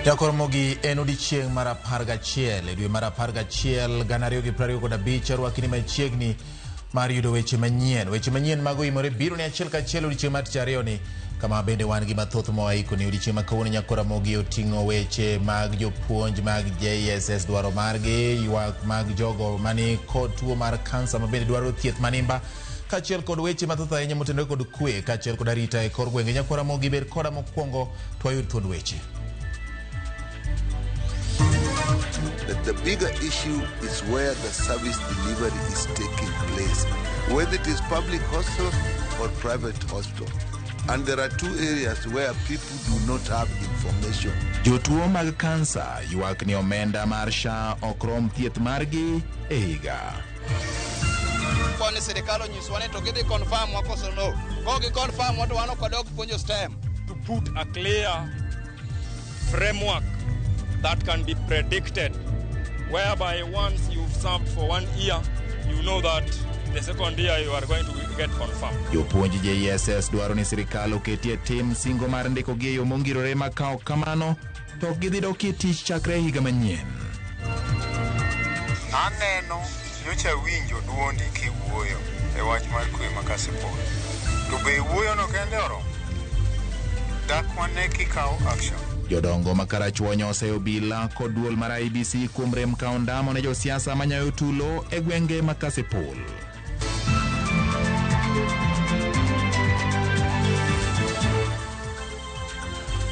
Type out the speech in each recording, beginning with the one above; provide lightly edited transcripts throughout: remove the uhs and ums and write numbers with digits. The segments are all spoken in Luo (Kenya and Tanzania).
Jakoromogi en odiechieng' mar 11 e dwe mar 11 2025 arwakni machiegni mar yudo weche manyien mag oimore biro ne achiel kachiel odiechieng' mar tich ariyo ni kama bende wan gi mathoth moaiko ni odiechieng' ma kawuono Nyakoromogi oting'o weche mag jopuonj mag JSS dwaro margi ywak mag jogo mani kod tuo mar kansa ma bende dwaro thieth manimba kachiel kod weche mathoth ahinya motenore kod kwe kachiel kod arita e kor gwenge. Nyakoromogi ber koda mokwongo twayud thuond weche. The bigger issue is where the service delivery is taking place, whether it is public hospital or private hospital. And there are two areas where people do not have information. Jotuo mag kansa ywak ni omenda mar SHA okrom thieth margi e higa. Koni serikalo nyiswane to gidhi confirm wakoso no. Kogi confirm watu wano kodok ponjo stem. To put a clear framework that can be predicted, whereby once you've served for 1 year, you know that the second year you are going to get confirmed. Jopuonj JSS dwaro ni sirikal oketie tim singo mar ndiko gi yo mongirore makao kamano to gidhi doki tich chakre higa manyien. Aneno nyocha winjo duondi kiwuoyo e wach mar kwe makasepol. To be wuoyo no kende oromo. Dakwane kikaw action. Jodongo makarachuonyo oseyo obila kod duol mar IBC kuom rem kao ndamo ne josiasa manyayo tulo e gwenge makasepol.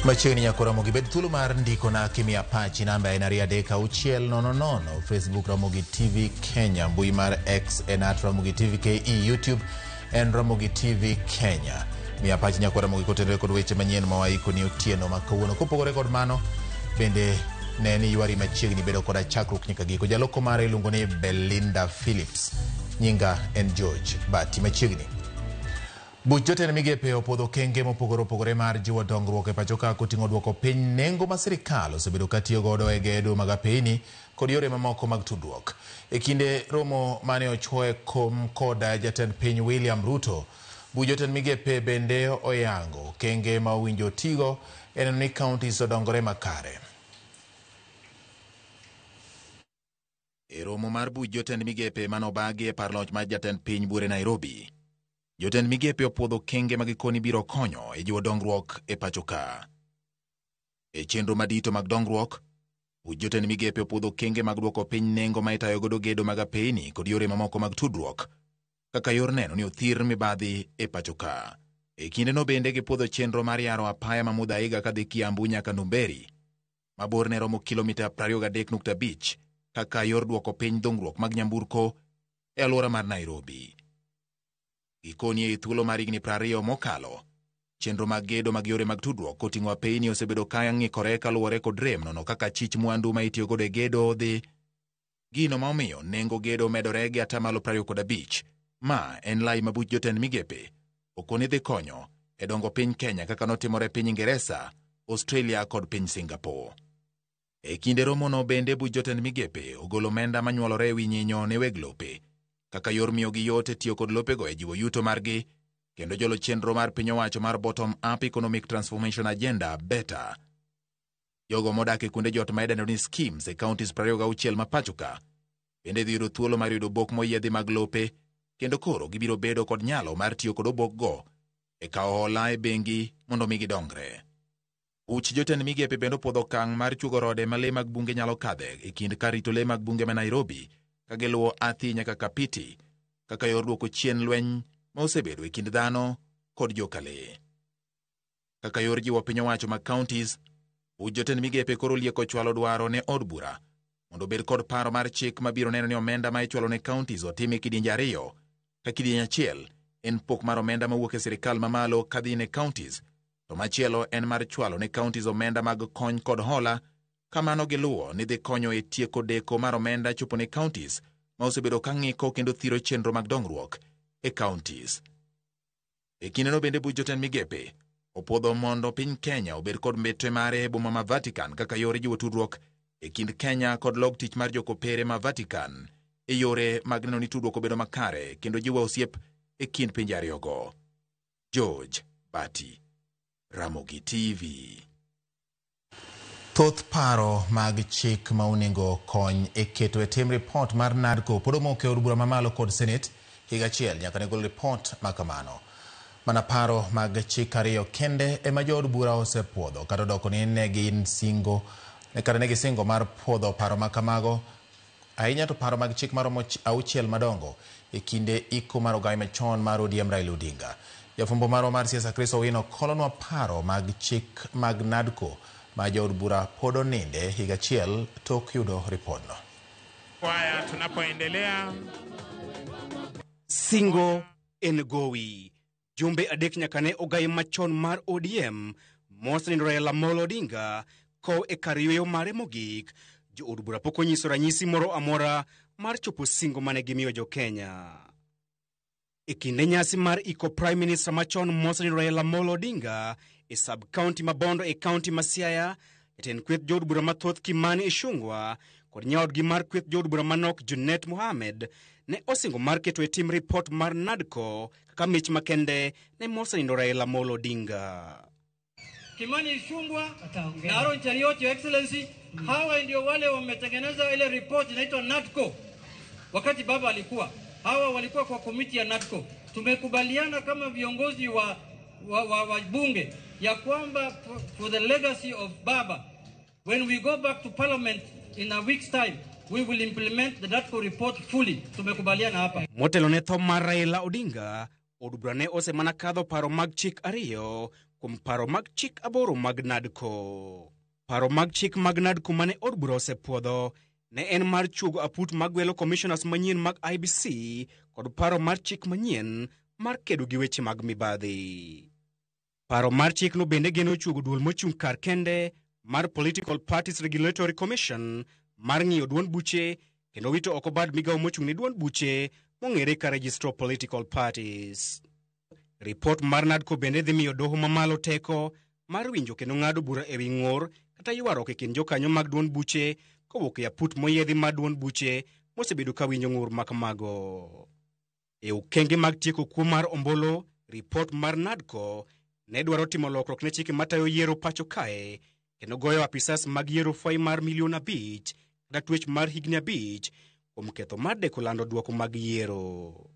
Machiegni Nyakoromogi bed thuolo mar ndiko na Kimi Apache namba en 33600. Facebook Ramogi TV Kenya, mbui mar X en @Ramogi TV KE, YouTube en Ramogi TV Kenya. Mi Apache Nyakoromogi kotenore kod weche manyien mawaiko ni otieno makawuono. Kopogore kod mano bende ne ni ywari machiegni bedo koda chakruok nyaka giko. Jaloko mare iluongo ni Belinda Phillips, nyinga en George Bati. Machiegni buch jotend migepe opodho kenge mopogore mar jiwo dongruok e pacho ka koting'o duoko piny nengo ma sirikal osebedo katiyo godo e gedo mag apeyni kod yore mamoko mag tudruok. E kinde romo mane ochwoe kom koda jatend piny William Ruto, buch jotend migepe bende oyango kenge ma owinjo tigo en ni counties odongore makare. E romo mar buch jotend migepe manobagi e par loch mar jatend piny Bure Nairobi, jotend migepe opwodho kenge magikoni biro konyo e jiwo dongruok e pacho ka. E chenro madito mag dongruok, buch jotend migepe opwodho kenge mag duoko piny nengo ma itayo godo gedo mag apeyni kod yore mamoko mag tudruok kaka yor neno ni othir mibadhi e pacho ka. E kinde no bende gipwodho chenro mar yaro apaya ma Muthaiga kadhi Kiambu nyaka Ndumberi, mabor ne romo kilomita 23.5 kaka yor duoko piny dongruok mag nyamburko e alwora mar Nairobi. Gikoni e thuolo mar higni 20 mokalo, chenro mag gedo mag yore mag tudruok koting'o apeyni osebedo ka ng'ikore kaluwore kod rem nono kaka chich mwandu ma itiyo godo e gedo dhi. Gino ma omiyo nengo gedo medore gi 25%. Ma en lai ma buch jotend migepe okoni dhi konyo e dongo piny Kenya kaka notimore piny Ingeresa, Australia kod piny Singapore. E kinde romo no bende buch jotend migepe ogolo omenda manyuolore e wi nyinyo ne weg lope kaka yor miyo gi yot tiyo kod lopego e jiwo yuto margi kendo jolo chenro mar piny owacho mar Bottom Up Economic Transformation Agenda (BETA). Jogo modak e kuonde jot ma idendo ni schemes e counties 26 ma pacho ka bende dhi yudo thuolo mar yudo obok moyiedhi mag lope kendo koro gibiro bedo kod nyalo mar tiyo kod obokgo e kawo hola e bengi mondo mi gidongre. Buch jotend migepe bende opwodho okang' mar chugo rode ma le mag bunge nyalo kadhe e kind kar rito le mag bunge ma Nairobi ka giluwo Athi nyaka Kapiti kaka yor duoko chien lweny ma osebedo e kind dhano kod jokale. Kaka yor jiwo piny owacho mag counties, buch jotend migepe koro lieko chwalo dwaro ne od bura mondo bed kod paro mar chik mabiro neno ni omenda ma ichwalo ne counties otime kidienje ariyo, ka kidienje achiel en pok mar omenda mawuok e sirikal mamalo kadhi ne counties, to machielo en mar chwalo ne counties omenda mag kony kod hola, kamano giluwo ni dhi konyo e tieko deko mar omenda chopo ne counties ma osebedo ka ng'iko kendo thiro chenro mag dongruok e counties. E kindeno bende buch jotend migepe opwodho mondo piny Kenya obed kod mbetre mare e boma ma Vatican kaka yore jiwo tudruok e kind Kenya kod log tich mar jokopere ma Vatican e yore mag neno ni tudruok obedo makare kendo jiwo osiep e kind pinje ariyogo. George Bati, Ramogi TV. Thoth paro mag chik mauningo kony e keto e tim report mar NADCO pod omoke od bura mamalo kod Senate higa achiel nyaka ne gol report makamano. Mana paro mag chik ariyo kende ema jood bura osepuodho kata doko ni ne gisingo mar puodho paro makamago ahinya to paro mag chik maromo auchiel madongo e kinde iko mar ogai machon mar ODM Raila Odinga. Jafumbo marwa mar siasa Chris Owino kolonwa paro mag chik mag NADCO ma jood bura pod oninde higa achiel tok yudo ripodno. Kwaya tunapoendelea singo en gowi. Jumbe adek nyaka ne ogai machon mar ODM Mosni Raila Amolo Odinga ko e kar yweyo mare mogik. Jood bura pok onyiso ranyisi moro amora mar chopo singo mane gimiyo jo Kenya. E kinde nyasi mar iko Prime Minister machon Mosni Raila Amolo Odinga e sub-county Mabondo e county ma Siaya, jatend kweth jood bura mathoth Kimani Ichung'wah kod nyaodgi mar kweth jood bura manok Junet Mohamed ne osingo mar keto e tim report mar NADCO kaka mich makende ne Mosni Raila Amolo Odinga. Kimani Ichung'wah na Aaron Cheriot, Your Excellency, hawa ndio wale wametengeneza ile report inaitwa NADCO. Wakati baba alikuwa, hawa walikuwa kwa komiti ya NADCO. Tumekubaliana kama viongozi wa bunge ya kwamba for the legacy of Baba, when we go back to parliament in a week's time, we will implement the NADCO report fully. Tumekubaliana hapa. Motelo ne tho mar Raila Odinga, od bura ne osemana kadho paro mag chik ariyo kuom paro mag chik aboro mag NADCO. Paro mag chik mag NADCO mane od bura osepuodho ne en mar chugo aput magwelo commissioners manyien mag IBC kod paro mar chik manyien mar kedo gi weche mag mibadhi. Paro mar chik no bende geno chugo duol mochung' kar kende mar Political Parties Regulatory Commission mar ng'iyo duond buche kendo wito oko bad migawo mochung' ne duond buche mong'ere ka Registrar of Political Parties. Report mar NADCO bende dhi miyo doho mamalo teko mar winjo kendo ng'ado bura ewi ng'or kata ywaruok e kind jokanyo mag duond buche kowuok e aput moyiedhi mar duond buche mosebedo ka winjo ng'ur makamago. E okenge mag tieko kuo mar ombolo, report mar NADCO ne dwaro timo lokruok ne chike matayo yiero pacho kae kendo goyo apisas mag yiero fwai mar $5,000,000 kata twech mar higni 5 kuom ketho mar deko lando duoko mag yiero.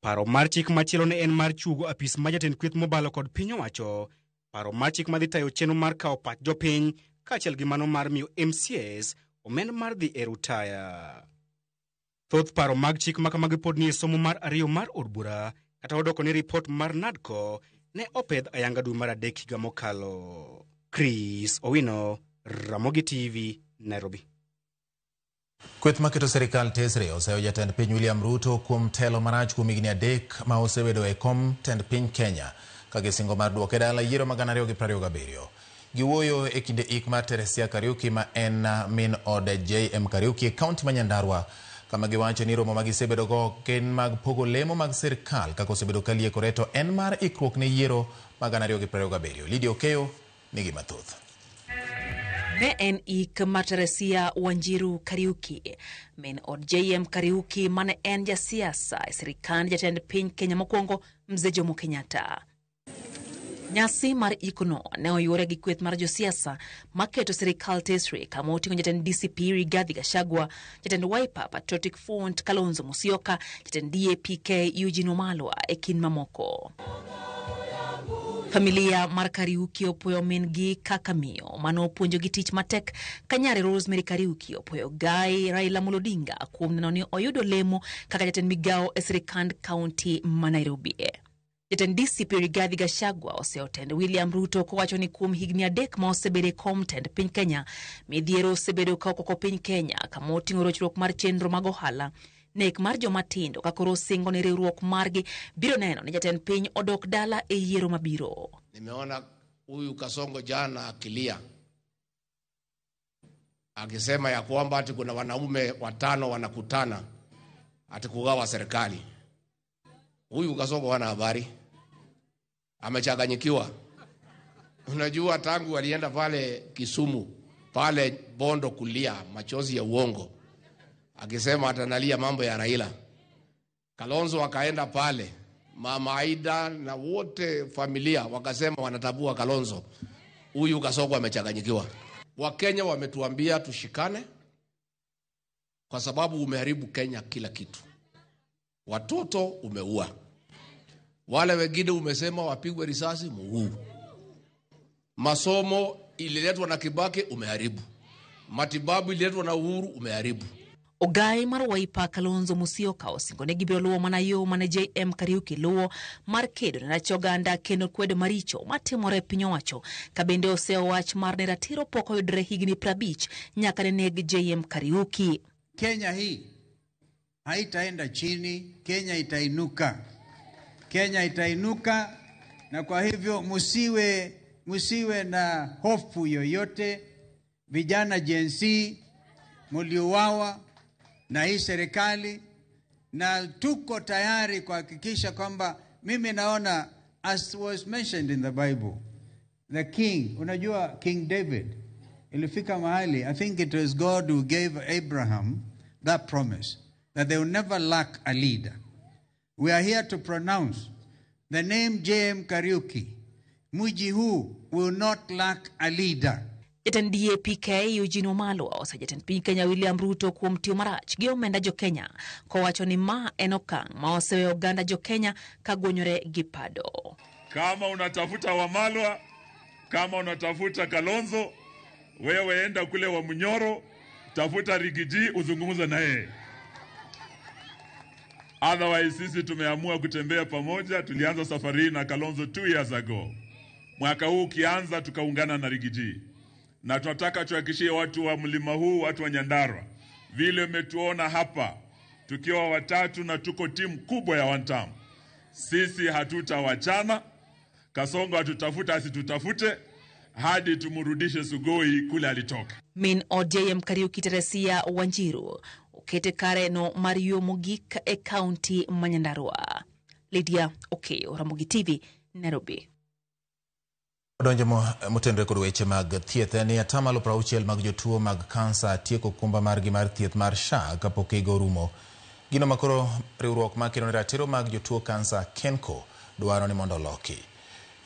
Paro mar chik machielo ne en mar chugo apis ma jatend kweth mobalo kod piny owacho, paro mar chik madhi tayo chenro mar kawo pach jopiny kaachiel gi mano mar miyo MCAs omenda mar dhi e rutaya. Thoth paro mag chik makamagi pod ni e somo mar ariyo mar od bura kata odoko ni report mar NADCO ne opedh ayanga dwe mar 3 higa mokalo. Chris Owino, Ramogi TV, Nairobi. Kweth maketo serikal tesre oseyo jatend piny William Ruto kuom telo marach kuom higni 3 ma osebedo e kom tend piny Kenya ka gisingo mar duoke dala yiero mag 2027. Giwuoyo e kinde ik mar Teresia Kariuki ma en min od JM Kariuki e kaunti ma Nyandarua, kama giwacho ni romo magisebedo go ken mag pogo lemo mag serikal kako osebedo kaliekore to en mar ikruok ne yiero mag 2027. Lydia Okeyo nigi mathoth. Ne en ik mar Teresia Wanjiru Kariuki, min od JM Kariuki mane en jasiasa e sirikand jatend piny Kenya mokwongo Mzee Jomo Kenyatta. Nyasi mar ikono ne oyuore gi kweth mar josiasa maketo sirikal tesre kama oting'o jatend DCP Rigathi Gachagua, jatend Wiper Patriotic Front Kalonzo Musyoka, jatend DAP-K Eugene Wamalwa e kin mamoko. Familia mar Kariuki opoyo min gi kaka miyo mano puonjo gi tich matek ka nyare Rosemary Kariuki opoyo gai Raila Amolo Odinga kuom neno ni oyudo lemo kaka jatend migawo e sirikand kaunti ma Nairobi. Jatend DCP Rigathi Gachagua oseotend William Ruto kowacho ni kuom higni 3 ma osebedo e kom tend piny Kenya, midhiero osebedo ka okoko piny Kenya kama oting'o rochruok mar chenro mag ohala, nek mar jomatindo ka koro singo ni riwruok margi biro neno ni jatend piny odok dala e yiero mabiro. Nimeona huyu Kasongo jana akilia akisema ya kwamba ati kuna wanaume 5 wanakutana ati kugawa serikali. Huyu Kasongo hana habari, amechanganyikiwa. Unajua tangu alienda pale Kisumu, pale Bondo kulia machozi ya uongo akisema atanalia mambo ya Raila. Kalonzo akaenda pale, Mama Aida na wote familia wakasema wanatabua Kalonzo. Huyu Kasongo amechanganyikiwa. Wakenya wametuambia tushikane kwa sababu umeharibu Kenya kila kitu. Watoto umeua. Wale wengine umesema wapigwe risasi muuu. Masomo ililetwa na Kibaki umeharibu. Matibabu ililetwa na Uhuru umeharibu. Ogai mar Wiper Kalonzo Musyoka osingone gibiro luwo mana yo mane JM Kariuki luwo mar kedo ne oganda kendo kwedo maricho matimore piny owacho ka bende oseo wach mar ne ratiro pok oyudre higni 50 nyaka ne neg JM Kariuki. Kenya hii haitaenda chini, Kenya itainuka. Kenya itainuka, na kwa hivyo musiwe na hofu yoyote. Vijana Gen Z mliuawa na hii serikali, na tuko tayari kuhakikisha kwamba, mimi naona as was mentioned in the Bible, the king, unajua King David ilifika mahali, I think it was God who gave Abraham that promise that they will never lack a leader. We are here to pronounce the name JM Kariuki. Mji huu will not lack a leader. Jatend DAP-K Eugene Wamalwa osejatend piny Kenya William Ruto kuom tiyo marach gi omenda jo Kenya kowacho ni ma en okang' ma oseweyo oganda jo Kenya kagwonyore gi pado. Kama unatafuta Wamalwa, kama unatafuta Kalonzo, wewe enda kule wa Munyoro, tafuta Rigiji uzungumza na yeye. Otherwise sisi tumeamua kutembea pamoja. Tulianza safari na Kalonzo 2 years ago. Mwaka huu kianza tukaungana na Rigiji. Na tunataka tuhakikishie watu wa mlima huu, watu wa Nyandarua, vile umetuona hapa tukiwa watatu na tuko timu kubwa ya one term. Sisi hatutawachana. Kasongo hatutafuta asitutafute hadi tumurudishe Sugoi kule alitoka. Min ODM Kariuki Teresia Wanjiru okete kare no Mario Mogik e county Nyandarua. Lydia Okeyo, Ramogi TV, Nairobi. Donjo motendre kod weche mag thieth ni atamalo 60 mag jotuo mag kansa tieko kumba margi mar thieth mar SHA kapok higa orumo. Gino makoro riwruok makelo ne ratiro mag jotuo kansa Kenko dwaro ni mondo loki.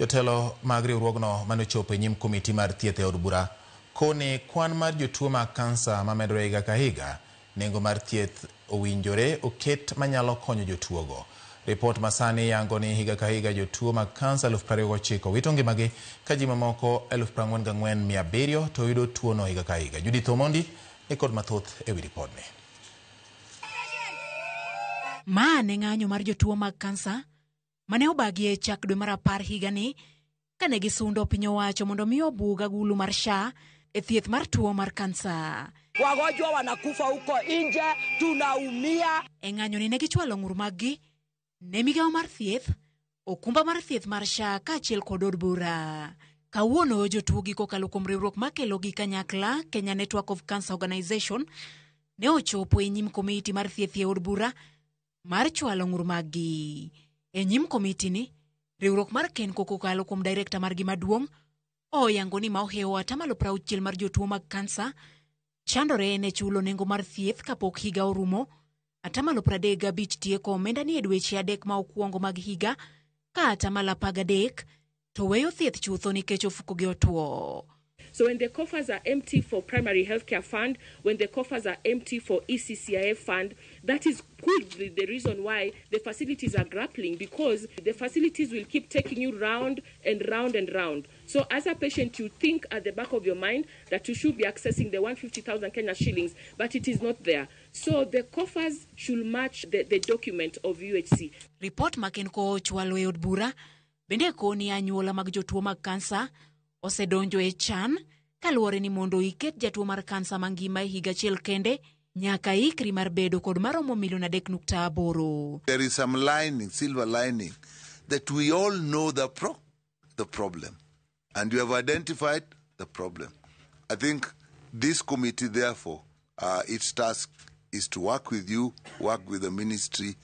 Jotelo mag riwruogno manochopo e nyim komiti mar thieth e od bura koni kwan mar jotuo mag kansa mamedore higa ka higa, nengo mar thieth owinjore oket manyalo konyo jotuogo. Report masani yango ni higa ka higa jotuo mag kansa 29,000 wito ngimagi ka ji mamoko 44,700 to yudo tuono higa ka higa. Judith Omondi ni kod mathoth ewi ripodni. Ma ne ng'anyo mar jotuo mag kansa mane obagie chak dwe mar 10 higa ni kane gisundo piny owacho mondo miyo bug agulu mar SHA e thieth mar tuo mar kansa. Wagonjwa wanakufa huko nje, tunaumia. E ng'anyo ni ne gichwalo ng'ur maggi ne migawo mar thieth, okumba mar thieth mar SHA kaachiel kod od bura. Kawuono jotuo gi kokalo kuom riwruok makelo gi kanyakla Kenya Network of Cancer Organization ne ochopo e nyim komiti mar thieth e od bura mar chwalo ng'ur maggi. E nyim komiti ni, riwruok mar Kenko kokalo kuom director margi maduong' oyango ni ma ohewo atamalo 60 mar jotuo mag kansa chandore ne chulo nengo mar thieth kapok higa orumo. Atamalo 35 tieko omenda ni e dweche 3 ma okuongo mag higa, ka atamalo 13 to weyo thieth chutho nikech ofuko gi otuo. So when the coffers are empty for primary healthcare fund, when the coffers are empty for ECCIF fund, that is could be the reason why the facilities are grappling, because the facilities will keep taking you round and round and round. So as a patient, you think at the back of your mind that you should be accessing the 150,000 Kenya shillings, but it is not there. So the coffers should match the document of UHC. Report Makenko chwalo e od bura bende koni anyuola mag jotuo mag kansa osedonjo e chan kaluwore ni mondo iket jatuo mar kansa mangima e higa achiel kende nyaka ikri mar bedo kod maromo milion 3.8. There is some lining, silver lining, that we all know the problem, and you have identified the problem. I think this committee, therefore, its task is to work with you, work with the ministry,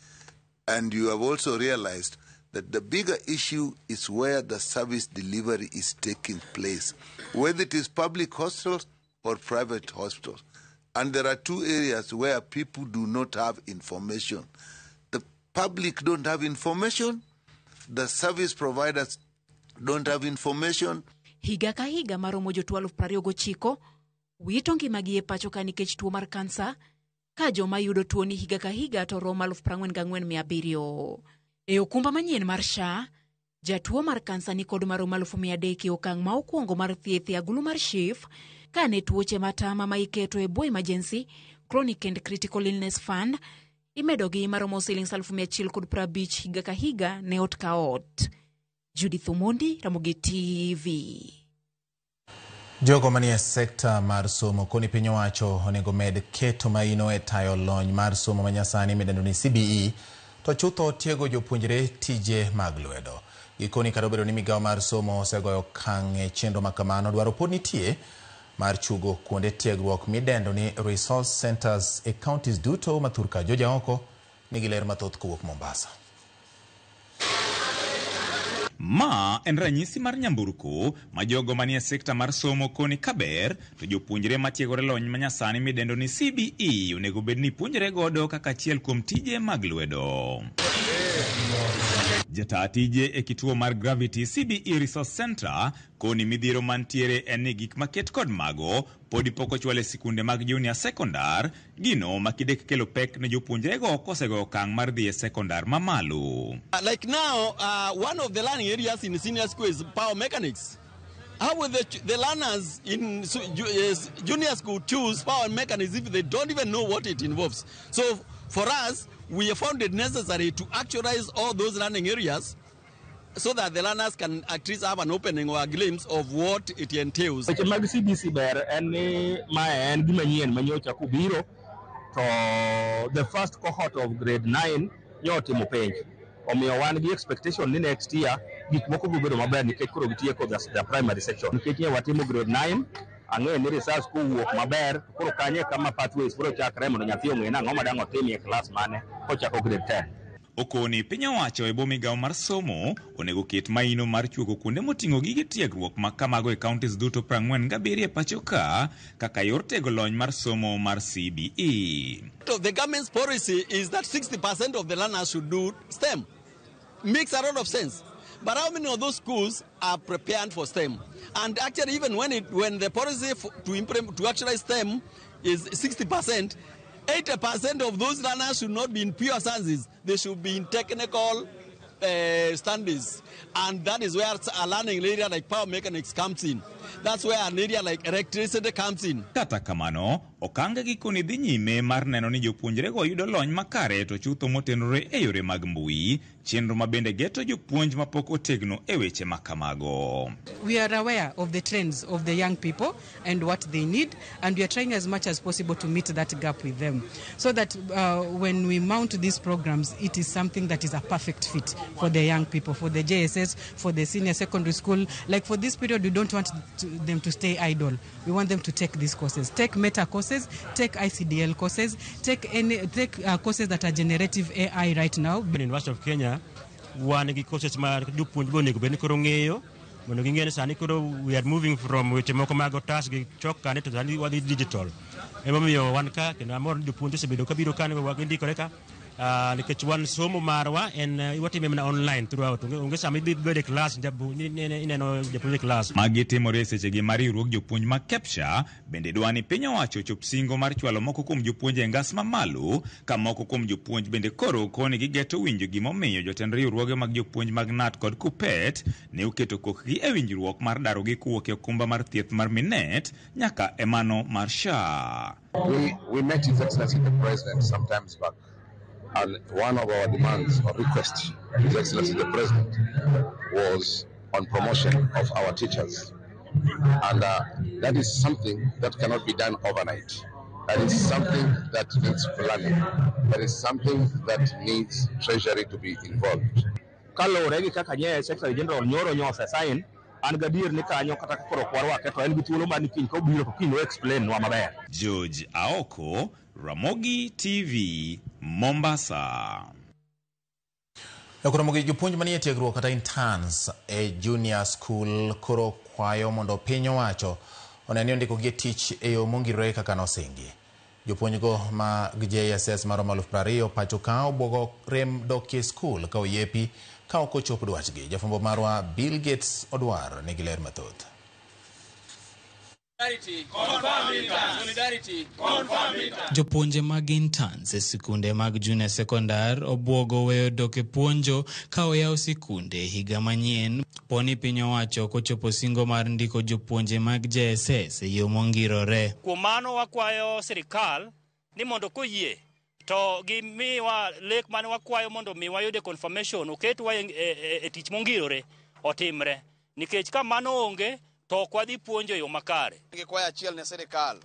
and you have also realized that the bigger issue is where the service delivery is taking place, whether it is public hospitals or private hospitals. And there are two areas where people do not have information. The public don't have information, the service providers don't have information. higa ka higa maromo jotuo 29 wito ngimagi e pacho ka nikech tuo mar kansa, ka joma yudo tuo ni higa ka higa to romo 44,700. E okumba manyien mar SHA, jatuo mar kansa ni kod maromo 300 e okang' ma okuongo mar thieth e agulu mar SHIF, ka ne tuoche matama ma iketo e bwo emergency, chronic and critical illness fund, imedogi maromo Sh150 higa ka higa ne ot ka ot. Judith Omondi, Ramogi TV. Jogo manie sekta mar somo koni piny owacho onego med keto maino e tayo lony mar somo manyasani midendo ni CBE to chutho tiego jopuonjre tije mag lwedo. Gikoni kata obedo ni migawo mar somo osegoyo okang' e chenro makamano, dwaro pod nitie mar chugo kuonde tiegruok midendo ni resource centers e counties duto ma Thurka Joja oko nigi ler mathoth kowuok Mombasa. Ma en ranyisi mar nyamburko ma jogo manie sekta mar somo koni kaber to jopuonjre matiegore lony manyasani midendo ni CBE onego bed ni puonjre godo kaka achiel kuom tije mag lwedo. Jata tije e kituo mar Gravity CBE Resource Center koni midhiero mantiere en ni gik maket kod mago podi poko chwale sikunde mag junior secondar, gino makidek kelo pek ne jopuonjre go kosego okang' mar dhi e secondar mamalo. Like now, one of the learning areas in senior school is power mechanics. How will the learners in junior school choose power mechanics if they don't even know what it involves? So for us, we have found it necessary to actualize all those learning areas so that the learners can at least have an opening or a glimpse of what it entails. Mag CBC ber en ni ma en gimanyien manyocha kubiro to the first cohort of grade 9 nyotimo penj. Omiyo wan gi expectation ni next year gik moko bedo maber nikech koro gitie kod the primary section. Nikech ne watimo grade 9 ang'e ni research kowuok maber koro kanye kama pathways biro chakre mondo nyathi ong'e nang'o madang' otimie class mane kochako grade 10. Okoni piny owacho e bwo migawo mar somo onego ket maino mar chuogo kuonde moting'o gige tiegruok ma kamago e counties duto 47 e pacho ka kaka yor tego lony mar somo mar CBE. The government's policy is that 60% of the learners should do STEM. Makes a lot of sense. But how many of those schools are prepared for STEM? And actually, even when the policy to actualize STEM is 60%, 80% of those learners should not be in pure sciences. They should be in technical studies. And that is where a learning area like power mechanics comes in. That's where an area like electricity comes in. Kata kamano, okanga gikoni dhi nyime mar neno ni jopuonjre go yudo lony makare to chutho motenore e yore mag mbui, chenro mabende geto jopuonj mapok otegno e weche makamago. We are aware of the trends of the young people and what they need, and we are trying as much as possible to meet that gap with them, so that when we mount these programs, it is something that is a perfect fit for the young people, for the JSS, for the senior secondary school. Like for this period, we don't want them to stay idle. We want them to take these courses, take meta courses, take ICDL courses, take courses that are generative AI right now. In University of Kenya, one courses ma jopuonj go nego beni koro ng'eyo mondo ging'e sani koro we are moving from weche moko mag otas gi chok kane to sani wadhi digital. Emomiyo wan ka kendo amor jopuonj osebedo kabiro kane wagindikore ka nikech wan somo marwa en watime mana online throughout. Onge sama ibede class ineno japuonj class. Magi timore seche gi mar riwruok jopuonj ma KEPSHA bende dwani piny owacho chop singo mar chwalo moko kuom jopuonj e ngas mamalo, ka moko kuom jopuonj bende koro koni gigeto winjo gimomiyo jotend riwruoge mag jopuonj mag NAT kod KUPPET ne oketo kokgi e winjruok mar daro gi kuwuok e okumba mar thieth mar Minet nyaka e mano mar SHA. We met His Excellency the President sometimes back. And one of our demands or requests, His Excellency the President, was on promotion of our teachers. And that is something that cannot be done overnight. That is something that needs planning. That is something that needs Treasury to be involved. Kalore gi kaka nye Secretary General nyoro nyose sign an gadier ni kanyo kata koro kwarwa keto en gitulo mani kin ko biro ko kin explain wa maber. George Aoko, Ramogi TV, Mombasa. Ramogi jopuonj manie tiegruok kata interns e junior school koro kwayo mondo piny owacho oneni ondiko gi tich e yo mongirore kaka nosingi. Jopuonj go ma JSS maromo 20,000 pacho ka obwogo rem dokie school ka oyepi ka ok ochop dwachgi. Jafwambo marwa Bill Gates odwar nigi ler mathoth. Jopuonje mag interns e sikunde mag junior sekondar obwogo weyo dok e puonjo ka oyaw sikunde higa manyien poni piny owacho kochopo singo mar ndiko jopuonje mag JSS e yo mongirore. Kuom mano wakwayo sirikal ni mondo koyie to gimiwa lek mane wakwayo mondo miwa yude confirmation oketwa e tich mongirore otimre, nikech ka mano onge to ok wadhi puonjo yo makare. Gikwayo achiel ne sirikal,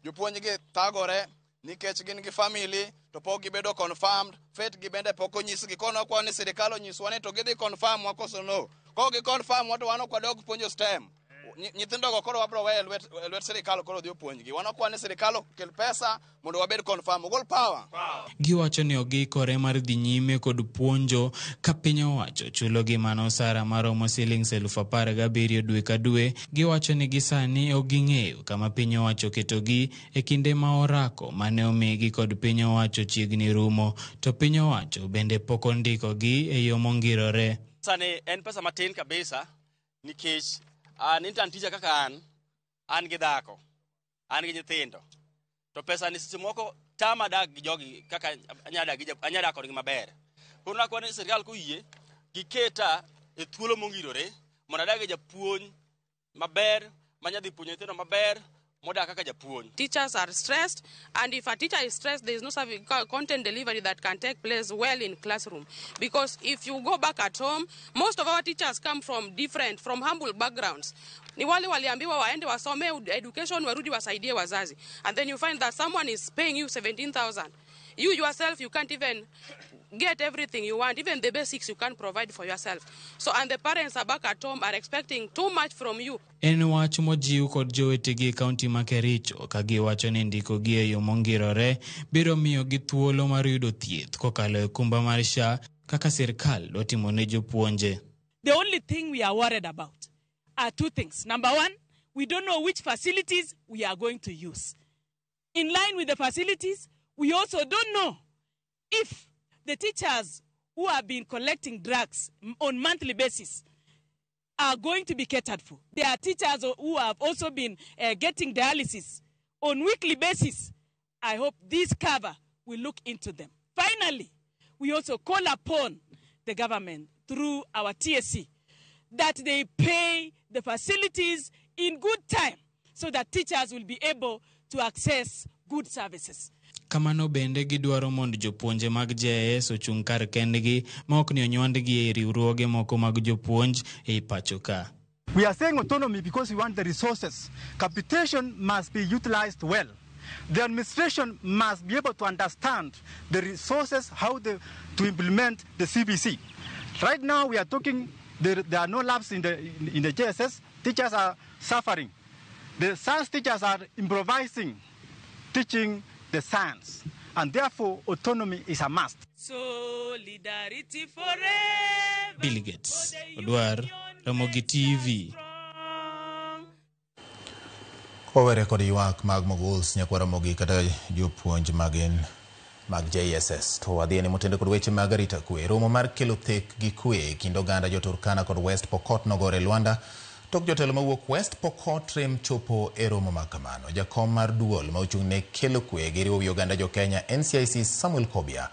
jopuonj gi thagore nikech gin gi family to pok gibedo confirmed, fet gi bende pok onyisgi. Kono kwa ni sirikal onyiswa ni to gidhi confirm wa koso no. Ko gi confirm wato wano kwa dog puonjo STEM. Nyithindo go koro wabro weyo lwet sirikal koro dhi puonjgi. Wano kwa ni sirikal kel pesa mondo wabed confirm ogol power. Giwacho ni ogikore mar dhi nyime kod puonjo ka piny owacho chulo gi mano osara maromo Sh17,000 dwe ka dwe. Giwacho ni gisani oging'eyo kama piny owacho ketogi e kinde ma orako mane omigi kod piny owacho chiegni rumo, to piny owacho bende pok ondiko gi e yo mongirore. Sani en pesa matin kabisa nikech an intern teacher kaka an gi dhako, an gi nyithindo. To pesa ni seche moko tama dak gi jogi kaka anyada kodgi maber. Koro nakwane ni sirikal koyie giketa e thuolo mongirore mondo adag japuonj maber manyadhi puonjo nyithindo maber modak kaka japuonj. Teachers are stressed, and if a teacher is stressed, there is no content delivery that can take place well in classroom. Because if you go back at home, most of our teachers come from humble backgrounds. Ni wale waliambiwa waende wasome education warudi wasaidie wazazi. And then you find that someone is paying you 17,000. You yourself, you can't even get everything you want. Even the basics you can't provide for yourself. So, and the parents are back at home are expecting too much from you. En wach mojiw kod jowetegi e kaunti ma Kericho ka giwacho ni ndiko gi e yo mongirore biro miyo gi thuolo mar yudo thieth kokalo e kumba mar SHA kaka sirikal dotimo ne jopuonje. The only thing we are worried about are two things. Number one, we don't know which facilities we are going to use. In line with the facilities, we also don't know if the teachers who have been collecting drugs on monthly basis are going to be catered for. There are teachers who have also been getting dialysis on weekly basis. I hope this cover will look into them. Finally, we also call upon the government through our TSC that they pay the facilities in good time so that teachers will be able to access good services. Kamano bende gidwaro mondo jopuonje mag JS ochung' kar kendgi ma ok ni onywandgi e riwruoge moko mag jopuonj e pacho ka. We are saying autonomy because we want the resources. Capitation must be utilized well. The administration must be able to understand the resources, to implement the CBC. Right now we are talking, there are no labs in the JSS. Teachers are suffering. The science teachers are improvising, teaching the science, and therefore autonomy is a must. Solidarity forever. Bill Gates, Odwar, Ramogi TV. Kowere kod ywak mag moguls nyakwara mogi kata jopuonj mag JSS to wadhieni motende kod weche mag arita kwe. Romo mar kelo thek gi kwe kind oganda jo-Turkana kod West Pokot nogore Luanda. Tok jotelo mawuok West Pokot rem chopo e romo makamano. Jakom mar duol ma ochung' ne kelo kwe gi riwo wi oganda jo-Kenya NCIC Samuel Kobia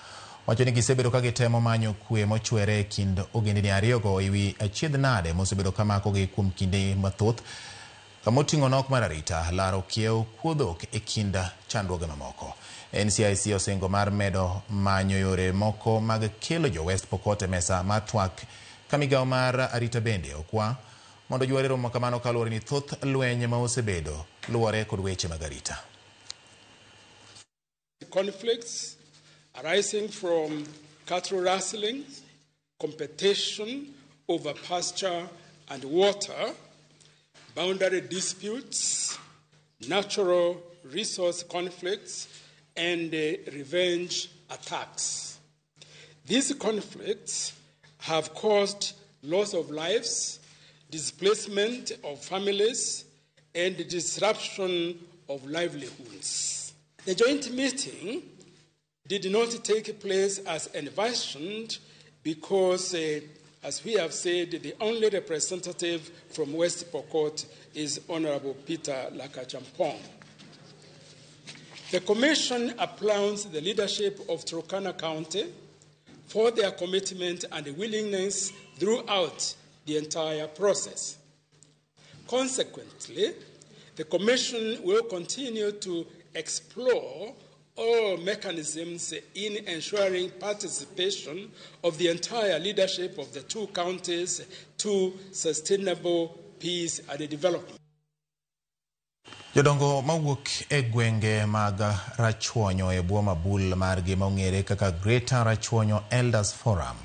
wacho ni gisebedo ka gitemo manyo kwe mochwere kind ogendini ariyogo e wi achiedh nade mosebedo kamako gi kuom kinde mathoth kamoting'o nok mar arita, laro kiew, kuodhok e kind chandruoge mamoko. NCIC osingo mar medo manyo yore moko mag kelo jo West Pokot e mesa mar twak ka migawo mar arita bende okwa mondo jware romo kamano kaluwore ni thoth lweny ma osebedo luwore kod weche mag arita. Conflicts arising from cattle rustling, competition over pasture and water, boundary disputes, natural resource conflicts, and revenge attacks. These conflicts have caused loss of lives, displacement of families, and disruption of livelihoods. The joint meeting did not take place as envisioned because as we have said, the only representative from West Pokot is Honorable Peter Lakachampong. The Commission applauds the leadership of Turkana County for their commitment and willingness throughout the entire process. Consequently, the Commission will continue to explore all mechanisms in ensuring participation of the entire leadership of the two counties to sustainable peace and development. Jodongo mawuok e gwenge mag Rachuonyo e bwo mabul margi maong'ere kaka Greater Rachuonyo Elders Forum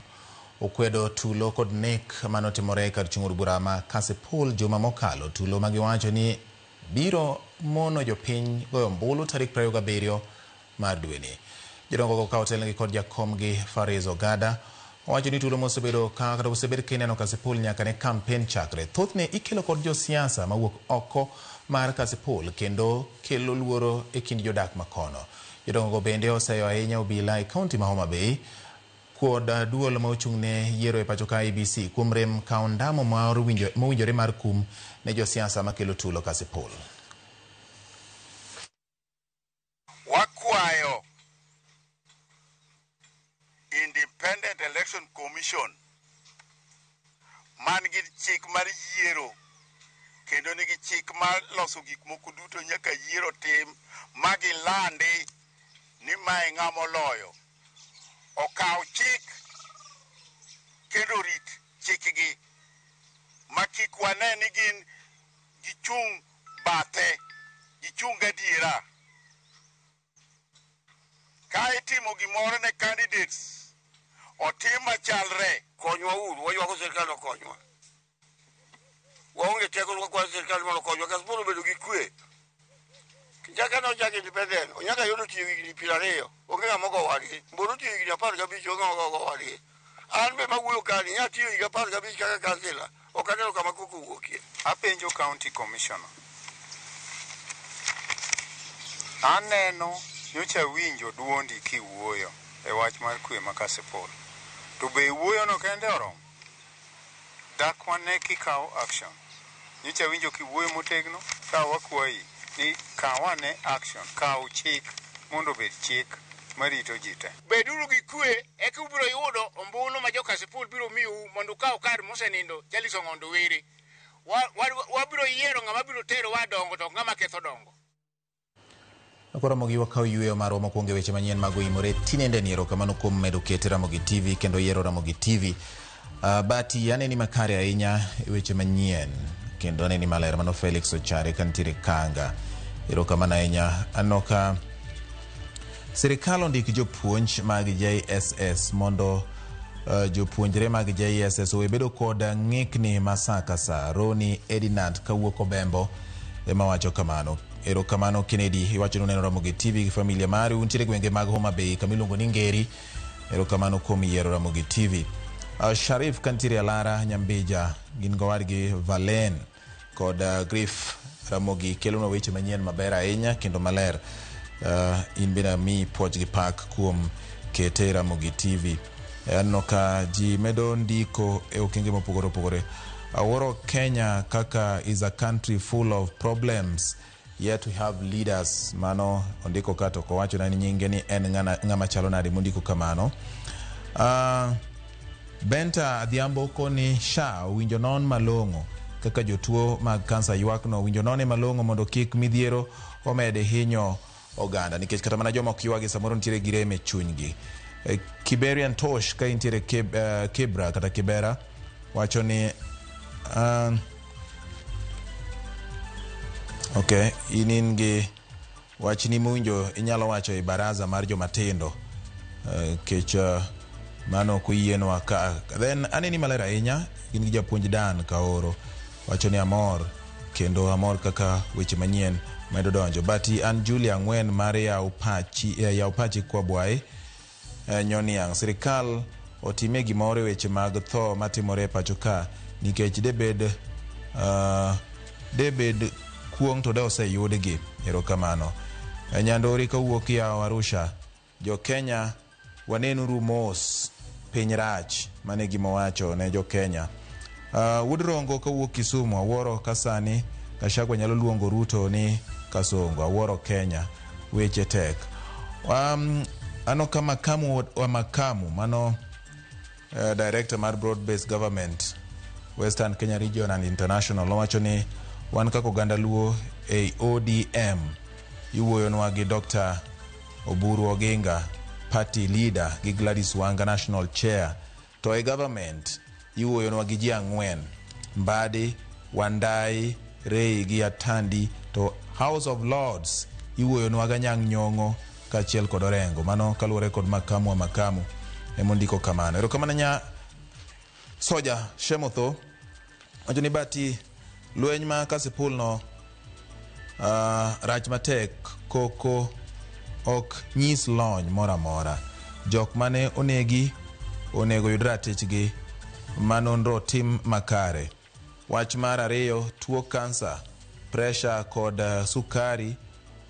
okwedo tulo kod nek manotimore kar chung'ur bura ma Kasipul juma mokalo, tulo magiwacho ni biro mono jopiny goyo ombulu tarik 27 mar dweni. Jodongo go kawo telnegi kod jakomgi Fariz Ogada owacho ni tulo mosebedo kata osebed kineno Kasipul nyaka ne kampen chakre. Thothne ikelo kod josiasa mawuok oko mar Kasipul kendo kelo luoro e kind jodak makono. Jodongo go bende oseyo ahinya obila e kaunti ma Homa Bay kod duol ma ochung'ne yiero e pacho ka IEBC kuom rem kawo ndamo mowinjore mar kum ne josiasa makelo tulo Kasipul. Wakwayo Independent Election Commission man gi chik mar yiero kendo nigi chik mar loso gik moko duto nyaka yiero tim magi landi ni mae ng'ama oloyo okaw chik kendo rit chikgi makik wane ni gin gichung' bathe gichung' gadiera ka itimo gimoro ne candidates otim machalre konywa uru waywago sirikal okonywa waonge teko kwa sirikal mondo okonywa Kasipul obedo gi kwe Kijaka no chak independent onyaka yudo tiyo gi 20 onge ng'ama ogo wadgi mboro tiyo gi 15 onge ng'ama ogo wadgi an be mawuoyo kani nya tiyo gi 15 kaka kansila ok aneno kama koko wuokie. Apenjo county commissioner aneno nyocha winjo duondi kiwuoyo e wach mar kwe ma Kasipul to be wuoyo no kende oromo dak wane kikawo action nyocha winjo kiwuoyo motegno ka wakwayi ni kawane action kaw chik mondo bed chik marito jite beduru gi kwe eka ubiro yudo ombulu ma jo Kasipul biro miu mondo kaw kar mosenindo Jaliso Ng'ondo Were wabiro yiero ng'ama biro tero wadongo to ng'ama ketho dongo. Akora mogi wakaw yueyo marwa mokwongo weche manyien mag imore tinende ni erokamano kuom medo keto Ramogi TV kendo yiero Ramogi TV. Bati aneni makare ahinya e weche manyien kendo aneni maler mano Felix Ochare kantiere kanga. Erokamano ahinya anoka sirikal ondiki jopuonj mag JSS mondo jopuonjre mag JSS owebedo kod ng'ikni masaka sa. Roni Edinat kawuok Obembo ema wacho kamano. Erokamano Kennedy iwacho neno Ramogi TV gi familia mari untiere gwenge mag Homa Bay kamiluongo ni Ngeri. Erokamano kuom yiero Ramogi TV. Sharif kantiere Alara Nyambija gin gowadgi Valen kod Griff Ramogi kelonwa weche manyien maber ahinya kendo maler. In bina mi puoch gi pak kuom kete Ramogi TV. Anno ka ji medo ndiko e okenge mopogore opogore. Aworo Kenya kaka is a country full of problems yet we have leaders. Mano ondiko kato ko wacho na nyinge ni en ng'ama chalo nade mondiko kamano. Benta Adhiambo koni SHA winjo non malongo kaka jotuo mag kansa ywak no winjo non malongo mondo kik midhiero omede hinyo oganda nikech kata mana joma ok ywagi samoro ntiere gi rem e chunygi. Kiberian Tosh ka intiere Kibra kata Kibera wacho ni okay inin gi wachni mwinjo inyalo wacho e baraza mar jomatindo kech mano kuyienwa ka. Then aneni maler ahinya gin gi japuonj Dan Kaoro wacho ni amor kendo amor kaka weche manyien medo donjo. Bati an Julia Ngwen mar yaw pachi kwa bwae nyoniang sirikal otime gimore weche mag tho matimore pacho ka nikech debed kuong to da oseyudgi. Erokamano. Nyandori kawuok yaw Arusha jo Kenya wanenuru mos piny rach mane gima wacho ne jo Kenya. Woodrongo kawuok Kisumu, Awuoro kasani Gachagua nyalo luongo Ruto ni Kasongo, Awuoro Kenya, weche tek. Ano kama makamu mano director mar broad based government Western Kenya Region and International wacho ni wan kako ganda luo a ODM iwuoyonwa gi Dr. Oburu Oginga party leader gi Gladys Wanga national chair, to a government iwuoyonwa gi ji ang'wen, Mbadi, Wandai, Rei gi Atandi, to House of Lords iwuoyonwa ga Nyang' Nyong'o kachiel kod Orengo. Mano kaluwore kod makamu emondiko kamano. Erokamano nya Soja Shemotho wacho ni bati lweny ma Kasipul no rach matek koko ok nyis lony mora mora. Jok mane onegi onego yud ratichgi manonro tim makare. Wach mar ariyo, tuo kansa, pressure kod sukari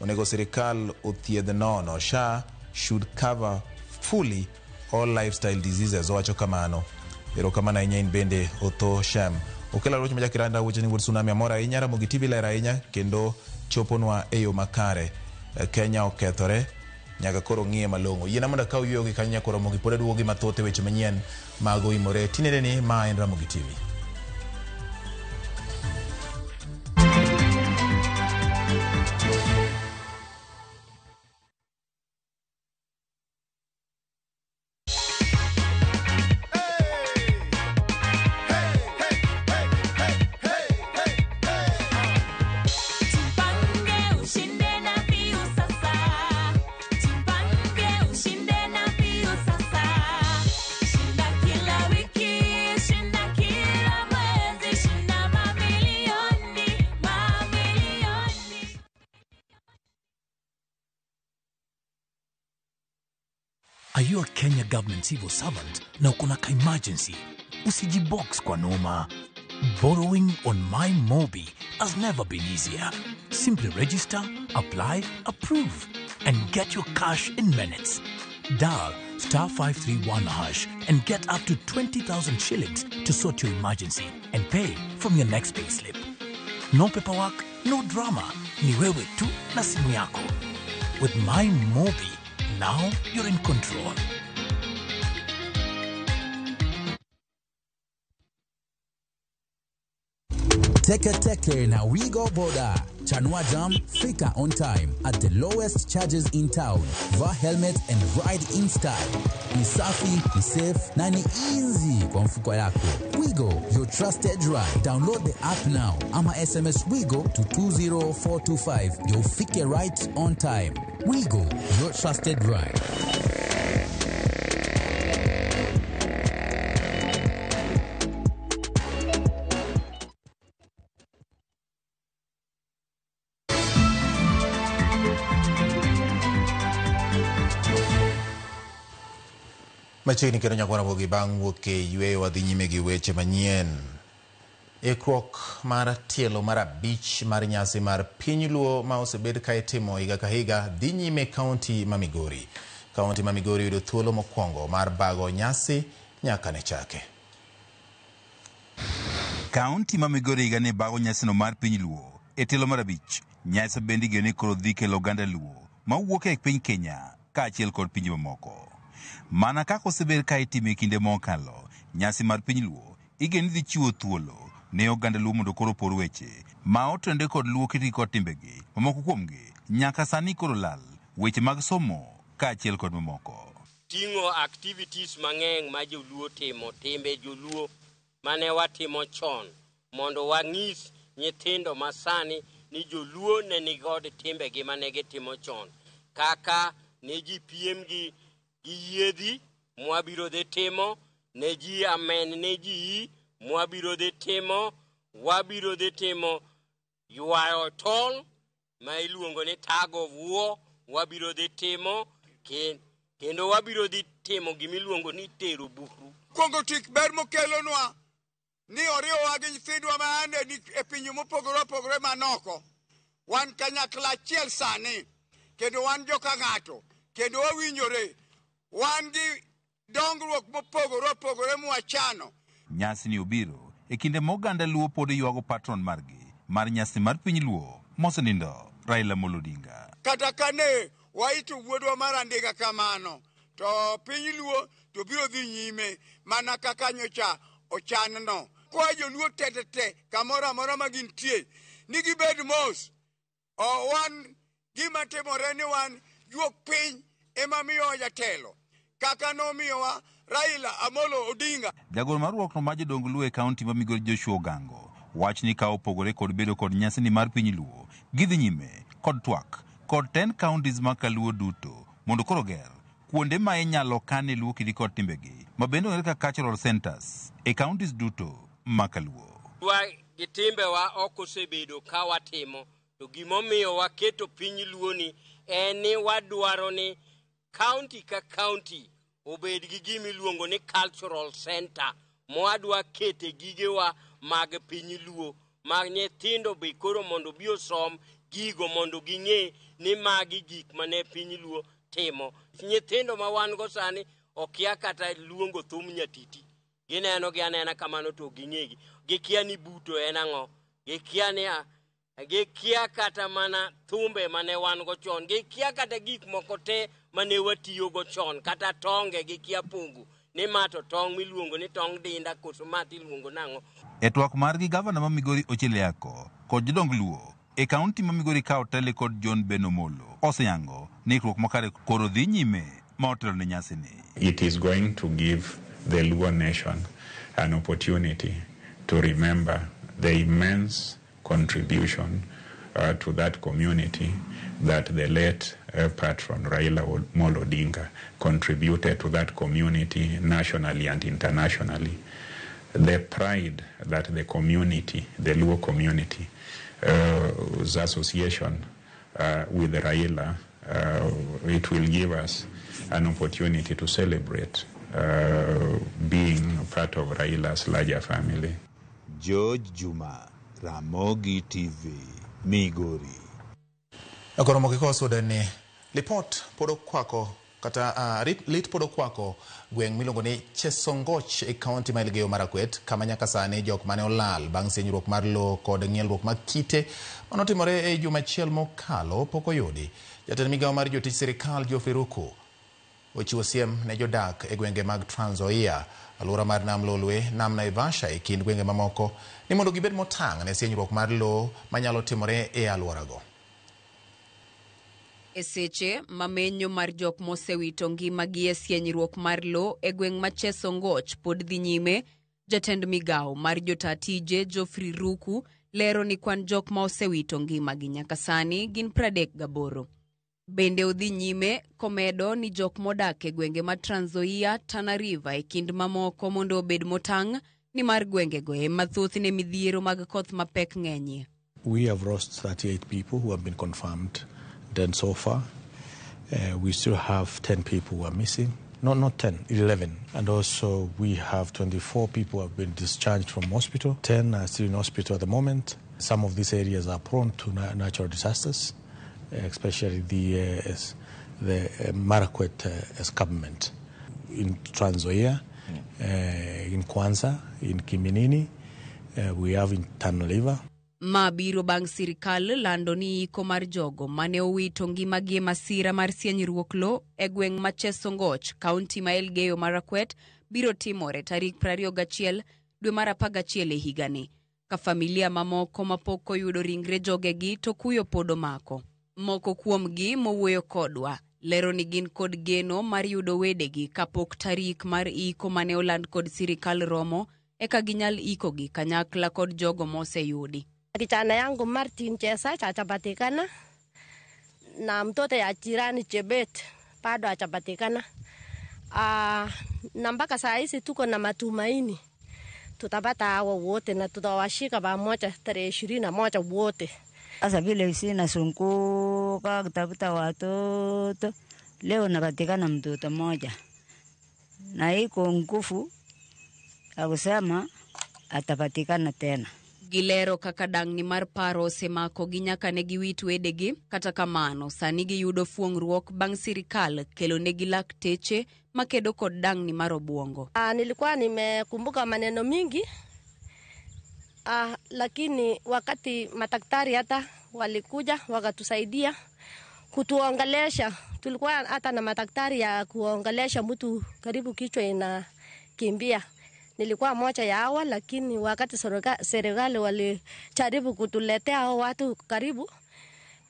onego sirikal othiedh nono. SHA should cover fully all lifestyle diseases, wacho kamano. Erokamano ahinya in bende Otho Shem. Okela roch majakiranda weche ni tsunami amora ahinya, Ramogi TV ler ahinya kendo choponwa e yo makare. Kenya okethore nyaka koro ng'iye malong'o. Yiena mondo ka uyuyo gi kanya koro Ramogi pod aduogi mathoth e weche manyien mago imore. Tinere ni ma en Ramogi TV. Are you a Kenya government civil servant na uko na emergency? Usijibox kwa noma. Borrowing on MyMobi has never been easier. Simply register, apply, approve, and get your cash in minutes. Dial *531# and get up to 20,000 shillings to sort your emergency and pay from your next payslip. No paperwork, no drama. Ni wewe tu na simu yako. With MyMobi, now you're in control. Teke na Wigo Boda. Chanua Jam, fika on time at the lowest charges in town. Va helmet and ride in style. Ni safi, ni safe, na ni easy kwa mfuko yako. Wigo, your trusted ride. Download the app now. Ama SMS Wigo to 20425. You'll fike right on time. Wigo, your trusted ride. Machiegni kendo nyakwana bogi bang' wuok e yweyo wadhi nyime gi weche manyien. Ikruok mar tielo mar abich mar nyasi mar piny luo ma osebed ka itimo higa ka higa dhi nyime kaunti ma Migori. Kaunti ma Migori yudo thuolo mokwongo mar bago nyasi nyaka ne chake. Kaunti ma Migori higa ne bago nyasi no mar piny luo e tielo mar abich. Nyasi bendi gene koro dhi kelo oganda luo ma wuok e piny Kenya kaachiel kod pinje mamoko. Mana kako osebed ka itime kinde mokalo, nyasi mar piny luo igeni dhi chiwo thuolo ne oganda luo mondo koro por weche ma otende kod luo kiti kod timbegi mamoko kuomgi nyaka sani koro lal weche mag somo kaachiel kod mamoko. Tingo activities mang'eny ma joluo timo, timbe joluo mane watimo chon mondo wang'is nyithindo masani ni joluo ne nigod timbegi mane gitimo chon, kaka ne ji piem gi yiedhi mwabiro dhi timo, ne ji amen ne ji mwabiro dhi timo, wabiro dhi timo ywayo tol ma iluongo ni tag of war, wabiro dhi timo kendo wabiro dhi timo gimiluongo ni tero buru. Kongo tik ber mokelonwa ni oriyowa gi nyithindwa maane e pinje mopogore opogore manoko. Wan kanyakla achiel sani kendo wan joka ng'ato kendo wawinjore. Wan gi dongruok mopogore opogore mwachano. Nyasi ni obiro e kinde moganda Luo pod ywago patron margi mar nyasi mar piny Luo mosenindo Raila Amolo Odinga. Kata kane waito wuodwa mar Andiga kamano, to piny Luo to biro dhi nyime mana kaka nyocha ochanno. Kwa joluo tetete kamoro amora ma gintie ni gibed mos. Wan gima timore ni wan juok piny ema miyo jatelo kaka nomiyowa Raila Amolo Odinga. Jagoro mar ruokno ma jodong Luo e kaunti ma Migori Joshua Ogango wach ni ka opogore kod bedo kod nyasi ni mar piny Luo gidhi nyime kod twak kod 10 counties ma Kaluo duto mondo koro ger kuonde ma inyalo kane Luo kidi kod timbegi ma bende ong'ere kaka cultural centers e counties duto ma Kaluo. Gi timbewa ok osebedo ka watimo, to gimomiyo waketo piny Luo ni en ni wadwaro ni county ka county obed gi gimiluongo ni cultural center mwadwa kete gigewa mag piny Luo mag nyithindo be koro mondo bi osom gigo mondo ging'e ni magi gik mane piny Luo timo. Nyithindo ma wan go sani okia kata luongo thum nyatiti, gineno gi anena kamano to ging'egi, gikia ni buto en ang'o, gikia kata mana thumbe mane wan go chon, gikia kata gik moko te mane watiyo go chon, kata tonge gikia pungu ni mato tong miluongo ni tong dinda koso mati luongo nang'o. E twak margi gavana ma Migori Ochele Yako kod jodong Luo e kaunti ma Migori kawo tele kod John Ben Omolo oseyango nikruok makare koro dhi nyime ma otelo ne nyasi ni. It is going to give the Luo nation an opportunity to remember the immense contribution to that community that the late patron Raila Amolo Odinga contributed to that community nationally and internationally. The pride that the community, the Luo community, the association with Raila, it will give us an opportunity to celebrate being part of Raila's larger family. George Juma, Ramogi TV, Migori. Akoromo kikoso deni report podo kwako kata lit podo kwako gweng milongo ni Chesongoch e county ma Elgeyo Marakwet kama nyaka sani jok mane olal bang' senyruok mar lo kod ng'ielruok mag kite manotimore e juma achiel mokalo pok oyudi. Jatend migawo mar jotich sirikal Geoffrey Ruku ochiwo siem ne jodak e gwenge mag Trans Nzoia, alwora mar Nam Lolwe, Nam Naivasha e kind gwenge mamoko ni mondo gibed motang' ne senyruok mar lo manyalo timore e alworago. E seche mamenyo mar jok mosewito ngimagi e sienyruok mar lo e gweng' ma Chesongoch pod dhi nyime, jatend migawo mar jotatije Geoffrey Ruku lero ni kwan jok ma osewito ngimagi nyaka sani gin 38. Bende odhi nyime komedo ni jok modak e gwenge ma Trans Nzoia, Tana River e kind mamoko mondo obed motang' ni mar gwengego e mathoth ne midhiero mag koth mapek ng'enyie. We have lost 38 people who have been confirmed. Then so far, we still have 10 people who are missing. No, not 10, 11. And also we have 24 people who have been discharged from hospital. 10 are still in hospital at the moment. Some of these areas are prone to natural disasters, especially the Marakwet escarpment in Trans Nzoia, in Kwanza, in Kiminini, we have in Tana River. Mabiro bang' sirikal lando ni iko mar jogo mane owito ngimagi e masira mar sienyruok lo e gweng' ma Chesongoch, kaunti ma Elgeyo Marakwet biro timore tarik 21 dwe mar 11 e higani. Ka familia mamoko mapok oyudo ringre jogegi to kuyo pod omako. Moko kuomgi mowuoyo kodwa lero ni gin kod geno mar yudo wedegi kapok tarik mar iko mane oland kod sirikal romo eka ginyal ikogi kanyakla kod jogo moseyudi. Kijana yangu Martin Chesa hajapatikana na mtoto ya jirani Chebet bado hajapatikana. Na mpaka saa hizi tuko na matumaini tutapata hao wote na tutawashika pamoja tarehe 21 wote. Sasa vile sina sunguka kutafuta watoto, leo napatikana mtoto mmoja na iko nguvu akusema atapatikana tena. Gilero kaka dang'ni mar paro osemako gi nyaka ne giwit wedegi, kata kamano sani giyudo fuong'ruok bang' sirikal kelo negi lakteche makedo kod dang'ni mar obwongo. Nilikuwa nimekumbuka maneno mingi, lakini wakati madaktari hata walikuja wakatusaidia kutuongelesha, tulikuwa hata na madaktari ya kuongelesha mtu karibu kichwa inakimbia. Nilikuwa moja ya hawa, lakini wakati serikali walijaribu kutuletea hao watu karibu,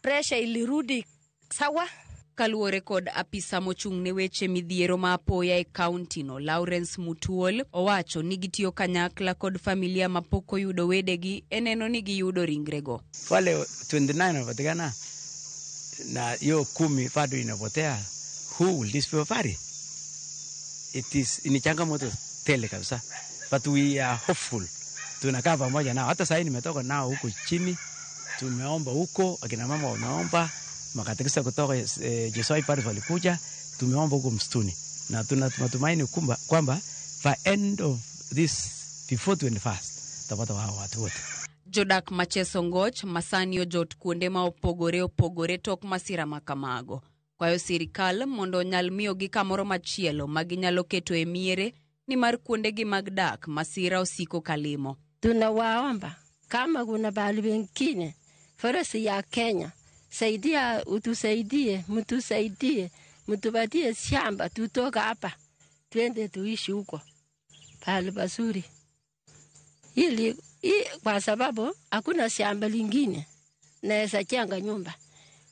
pressure ilirudi sawa. Kaluwore kod apisa mochung'ne weche midhiero ma apoya e kaunti no, Lawrence Mutuol, owacho ni gitiyo kanyakla kod familia mapok oyudo wedegi e neno ni giyudo ringrego. Wale 29 wanapatikana na hiyo 10 bado inapotea. Who will this be for? Ni changamoto tele kabisa, but we are hopeful. Tunakaa pamoja nao. Hata sasa nimetoka nao huko chini, tumeomba huko, akina mama wameomba, makatekista kutoka Jesoi Paris walikuja, tumeomba huko msituni, na tunatumaini kwamba by end of this before 21st tapata watu wote. Jodak Macheso Ngoch masani ojot kuonde ma opogore tok masira makamago. Kwayo sirikal mondo nyal miyo gi kamoro machielo maginyalo keto e miere ni mar kuondegi mag dak masira osiko kalimo. Tunawaomba kama kuna bahali wengine foresi ya Kenya, saidia, utusaidie, mtupatie shamba tutoka hapa twende tuishi huko bahali pazuri, ili kwa sababu hakuna shamba lingine naweza jenga nyumba.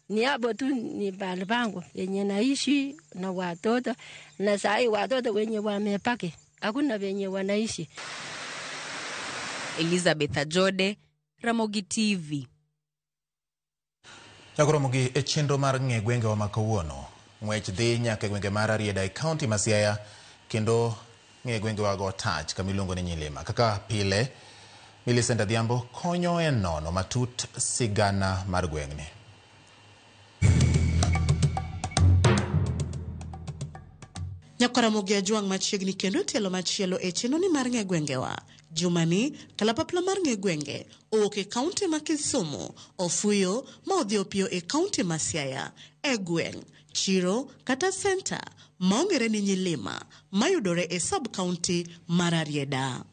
Ni hapo tu ni bahali pangu yenye naishi na watoto, na sai watoto wenye wamepaki hakuna wenye wanaishi. Elizabeth Ajode, Ramogi TV. Ramogi e chenro mar ng'e gwenge wa makawuono. Ng'wech dhi nyaka gwenge mar Rarieda e kaunti ma Siaya, kendo ng'e gwenge wa go touch kamiluongo ni Nyilima. Kaka pile, Millicent Adhiambo konyo e nono matut sigana mar gweng'ni. Nyakaramogi Ajwang' machiegni kendo telo machielo e chenro ni mar ng'e gwengewa. Jumani, kalapapla mar ng'e gwenge owuok e kaunti ma Kisumu, ofuyo ma odhi opiyo e kaunti ma Siaya, e gweng', chiro kata center maongere ni Nyilima mayudore e sub kaunti mar Rarieda.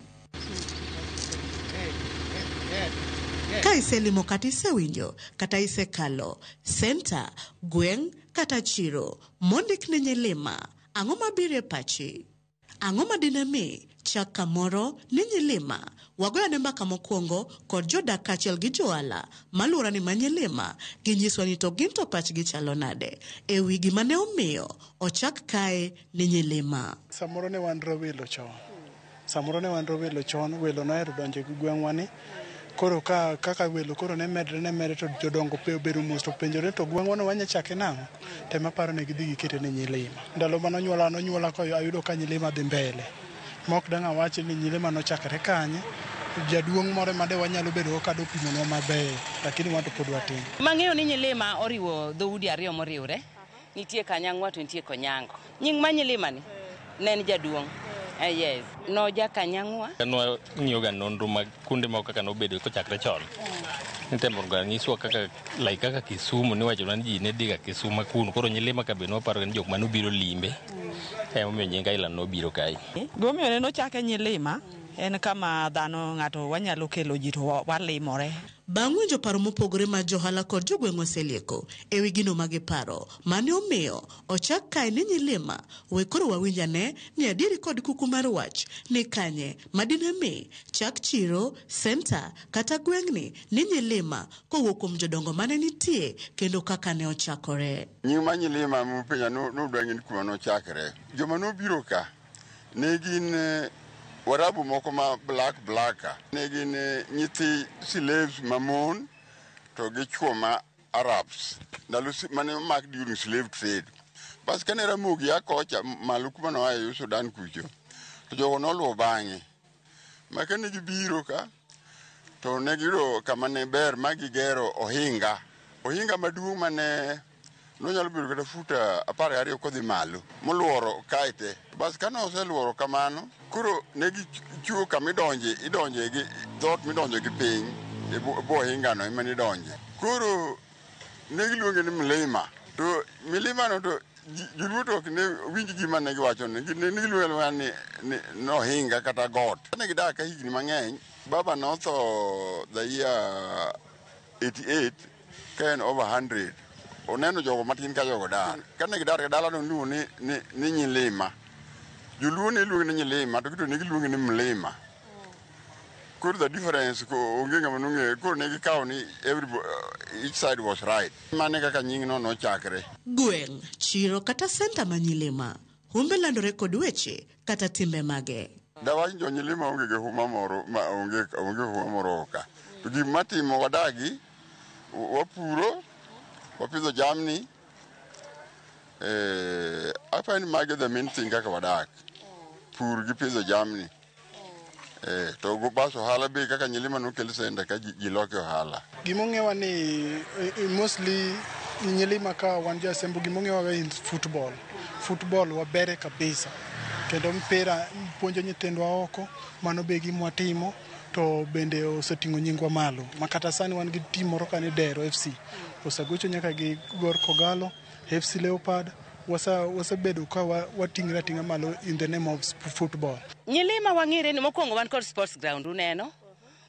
Ka iselimo kata isewinjo kata isekalo center, gweng' kata chiro mondik ni Nyilima, ang'o mabiro e pachi? Ang'o madinami chak kamoro ni Nyilima? Wagoyane mbaka mokwongo kod jodak kaachiel gi joala maluora ni Nyilima, ginyiswa ni to gin to pachgi chalo nade e wi gima ne omiyo ochak kae ni Nyilima. Samoro ne wan rowelo chon, welo nohero donjo gi gweng'wa ni. Koro kaka welo koro ne medre to jodongo bedo mos to penjore to gweng'wa no wanya chake nang'o. Tema paro ne gidhi gikete ni Nyilima. Ndalo manonyuola ko ayudo ka Nyilima dhi mbele. Mok dang' awachi ni Nyilima nochakre kanye. Jaduong' moro made wanyalo bedo ka do pimonwa maber, lakini wanto pod watin. Mang'eyo ni Nyilima oriwo dhoudi ariyo moriwre. Nitie Kanyangwa to nitie Konyango. Nying ma Nyilima ni ne en jaduong'. Yes. No Jakanyangwa. No ng'iyo ga nonro mag kunde ma kaka nobedo kochakre chon. Nitemo ga nyiswa kaka Kisumu ni wacho ni ji ne diga Kisumu kuno, koro Nyilima ka be no paro ni jok mano biro limbe. Omiyo nying Island no biro kai. Gomiyo ne nochake Nyilima en kama dhano ng'ato wanyalo kelo ji to walimore. Bang' winjo paro mopogore ma johala kod jogweng' oselieko e wi gino magiparo mane omiyo ochak kae ni Nyilima, we koro wawinjane ni adieri kod kuku mar wach ni kanye madinami chak chiro center kata gweng'ni ni Nyilima kowuok kuom jodongo mane nitie kendo kaka ne ochakore. Nying ma Nyilima mupenya nodwang'e ni kuma nochakre. Joma nobiro ka ne gin Warabu moko ma black ne gin nyithi slaves mamon to gi chwo ma Arabs. Ndalo mane mak during slave trade. Bas kane Ramogi akocha malu kuma no ayo Sudan kucho. To jogo noluwo bang'e. Ma kane gibiro ka to ne giro kama ne ber ma gigero ohinga maduong' mane nonyalo bedo kata futa 12 kodhi malo moluoro kaite. Bas kane oseluoro kamano, koro ne gichuo kama idonje dhot midonjo gi piny bo hinga no ema nidonje. Koro ne giluonge ni Mlima. To Mlima no to joluo to ne winj gima ne giwacho ne giluonge ni no hinga kata got. Ne gidak ka higni mang'eny. Baba notho the year 88 ka en over 100. Oneno jogo matin ka jogo dar. Kane gidar ka dala no luo ni Nyilima. Joluo ne luonge ni Nyilima to kito ne giluonge ni Mlima. Koro the difference ko onge ngama nonge koro ne gikawo ni each side was right. Mane kaka nying no nochakre. Gweng, chiro kata senta ma Nyilima. Humbe landore kod weche kata timbe mage. Dawach jo Nyilima onge ge huma moro ma onge huma moro ka. To gima timo wadagi wapuro wapidho jamni apa ni mage the main thing kaka wadak. Pur gi pidho jamni. To go baso hala be kaka Nyilima no kel senda ka jiloke hala. Gimong'ewa ni mostly Nyilima ka wan jo Asembo gimong'ewa in football. Football wabere kabisa. Kendo mpira puonjo nyithindwa oko mano be gimwatimo to bende oseting'o nyingwa malo. Makata sani wan gi team moro kani Dero FC. Osagocho nyaka gi Gor Kogalo, FC Leopard. Wasebedo ka wating'ra ting'a malo in the name of football. Nyilima wang'ire ni mokwongo wan kod sports ground uneno.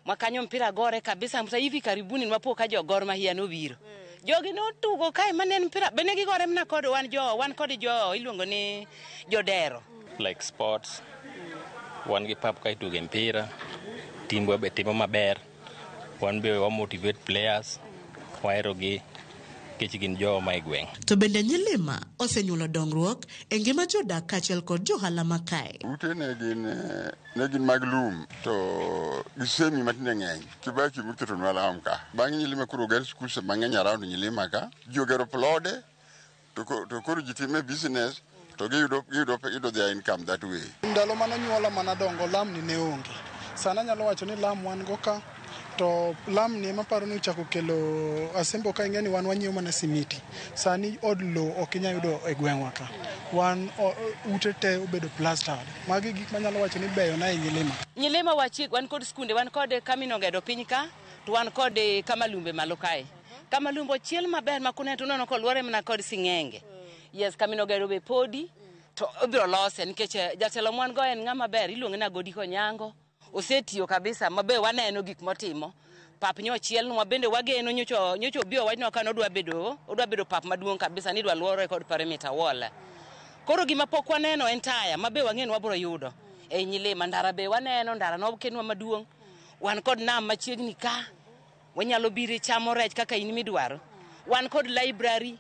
Mwakanyo mpira gore kabisa msa hivi karibuni nwapo ka jo Gor Mahia nobiro. Jogi no tugo kae manen mpira bene gigore mna kod wan kod jo iluongo ni jodero. Like sports, wan gi pap ka ituge mpira, timbo be timo maber, wan be wa motivate players, waero gi kech gin jo ma igweng. To bende Nyilima osenyuolo dongruok e ngima jodak kaachiel kod johala makae. Ute ne gin mag lum to gisemi matinde ng'eny. Kibaki muketo nwalam ka. Bang' Nyilima kuro ger schools mang'eny around Nyilima ka. Ji ogero plode to koro ji time business to giyudo their income that way. Ndalo manonyuola manadongo lam ni ne onge. Sana nyalo wacho ni lam wan go ka to lam ni ema paro ni uchako kelo Asembo ka ing'eni wan wanyiewo mana simiti. Sani od lo ok inya yudo e gweng'wa ka. Wan ute te obedo plastered. Magi gik manyalo wacho ni beyo na e Nyilima. Nyilima wan kod skunde, wan kod kaminogedo piny ka, to wan kod kamalumbe malo kae. Kamalumbo chiel maber makune to nono kolwore mna kod sing'enge. Yes, kaminogedo be podi to obiro lose nikech jatelo mwan go en ng'ama ber iluonge na Godi Konyango. Osetiyo kabisa mabe waneno gik motimo. Pap nyochiel nwa bende wageno nyocho bio wajno kan odwa bedo pap maduong' kabisa ni dwa luore kod perimeter wall. Koro gima pok waneno entire mabe wang'eno wabro yudo e Nyilima. Ndara be waneno ndara no kenwa maduong'. Wan kod nam machiegni ka. Wanyalo biro chamo rech kaka in midwaro. Wan kod library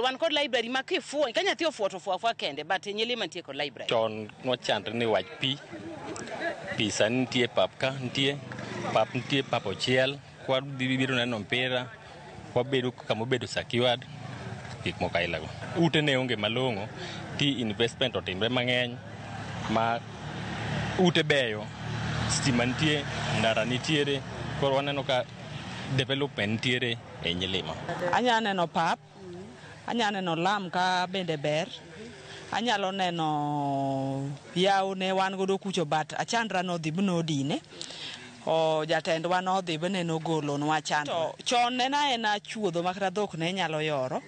wan kod library ma kifuo ka nyathi ofuo to fuafua kende but Nyilima nitie kod library. Chon nochandre ni wach pi sani nitie pap ka nitie pap ochiel kwa biro neno mpira wabedo kama obedo secured gik moko ailago. Ute ne onge malong'o ti investment otimre mang'eny ma ute beyo stima nitie ndara nitiere koro waneno ka development nitiere e Nyilima. Anya neno pap, anya neno lam ka bende ber, anyalo neno yaw ne wan godo kucho bat achandra no dhib no dine. O jatendwa no dhi bene no golo nwa chan. To chon ena chuodho makra dhok ne nyalo yoro.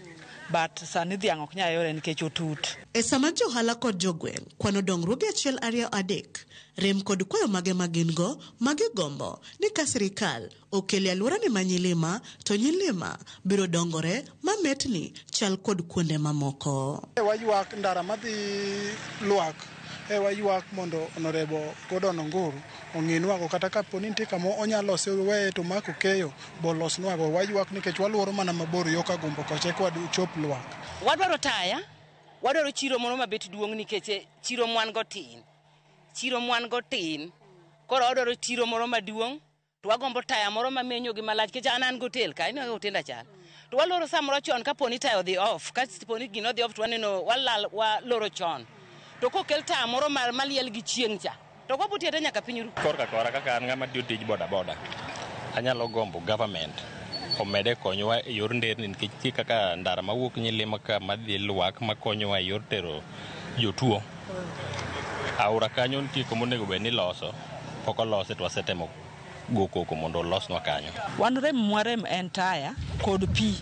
But sani dhiang' ok nya yore nikech otut. E sama johala kod jogweng' kwano dongruoge achiel ariyo adek, rem kod kwayo mage magin go magigombo ni ka sirikal okele alwora ni Nyilima to Nyilima biro dongore mametni chal kod kuonde mamoko. Wayuak ndara madhi luak wayuak mondo Honorable Gordon Onguru ong'inwago kata kaponi nitie kama onyalo lose weye to mako keyo bolos nwago. Wayuak nikech waluoro mana mabor yo ka gombo koche kwa chop luak. Wadwaro taya, wadwaro chiro moro mabet duong' nikech chiro mwan go tin. Koro wadwaro chiro moro maduong' to wagombo taya moro mamenyo gi malach kech an go hotel ka ino hotel achal. To waloro samoro chon kaponi tayo dhi off, kaponi gino dhi off to waneno waloro chon. To kokel taya moro maliel gi chieng' cha. To ko butiete nyaka piny ru. Korka kaka an ng'ama tiyo tij boda anyalo gombo government omede konyowa e yor nderni nikech kaka ndara mawuok Nyilima ka madhi luak makonyowa e yor tero jotuo. Aora kanyo nitie kuma onego bed ni loso pok olose to wasetemo go koko mondo olosnwa kanyo. Wan rem mwarem en taya kod pi.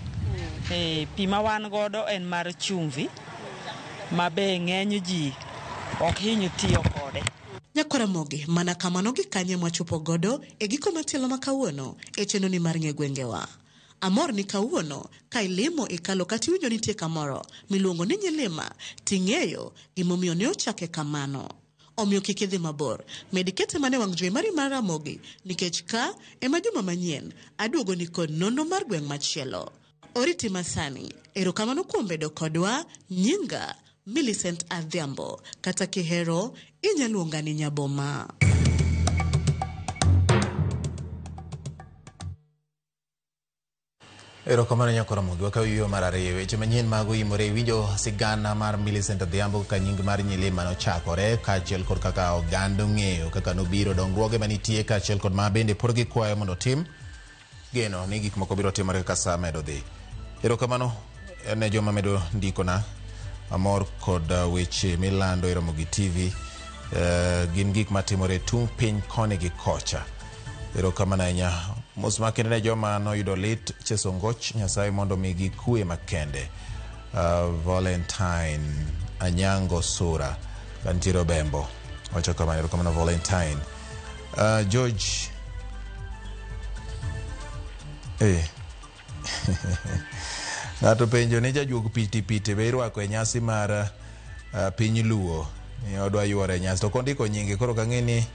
Pi ma wan godo en mar chumvi ma be ng'eny ji ok hiny tiyo kode. Nyakaramogi mana kamano gi kanye mwachopo godo e giko machielo ma kawuono e chenoni mar ng'e gwengewa. Amor ni kawuono ka ilimo ikalo kati winjo nitie kamoro miluongo ni nyilima ting'eyo gimomiyo ne ochake kamano. Omiyo kik idhi mabor, med kete mane wang' jowi mari mar Ramogi nikech ka ema juma manyien aduogo ni kod nono mar gweng' machielo. Oriti masani, erokamano kuom bedo kodwa, nyinga Millicent Adhiambo, kata kihero inyaluonga ni Nyaboma. Erokamano Nyakaramogi, wakawiyo mar ariyo. Weche manyien mago imore winjo sigana mar Millicent Adhiambo ka nying mar Nyilima nochakore kaachiel kod kaka oganda ng'eyo kaka nobiro dongruoge manitie kaachiel kod ma bende pod gikwayo mondo tim geno ni gik moko biro timore kaka saa medo dhi. Erokamano ne joma medo ndikona amor kod weche milando e Ramogi TV. Gin gik matimore tung piny koni gi kocha. Erokamano ahinya. Mos makende ne joma noyudo lit Chesongoch, Nyasaye mondo migi kwe makende. Valentine Anyango Sura Kantiro Bembo wacho kamano. Erokamano Valentine. George ng'ato penjo ni jajuog piti be irwako e nyasi mar piny Luo. Odwa yuore nyasi to kondiko nyinge koro kang'eni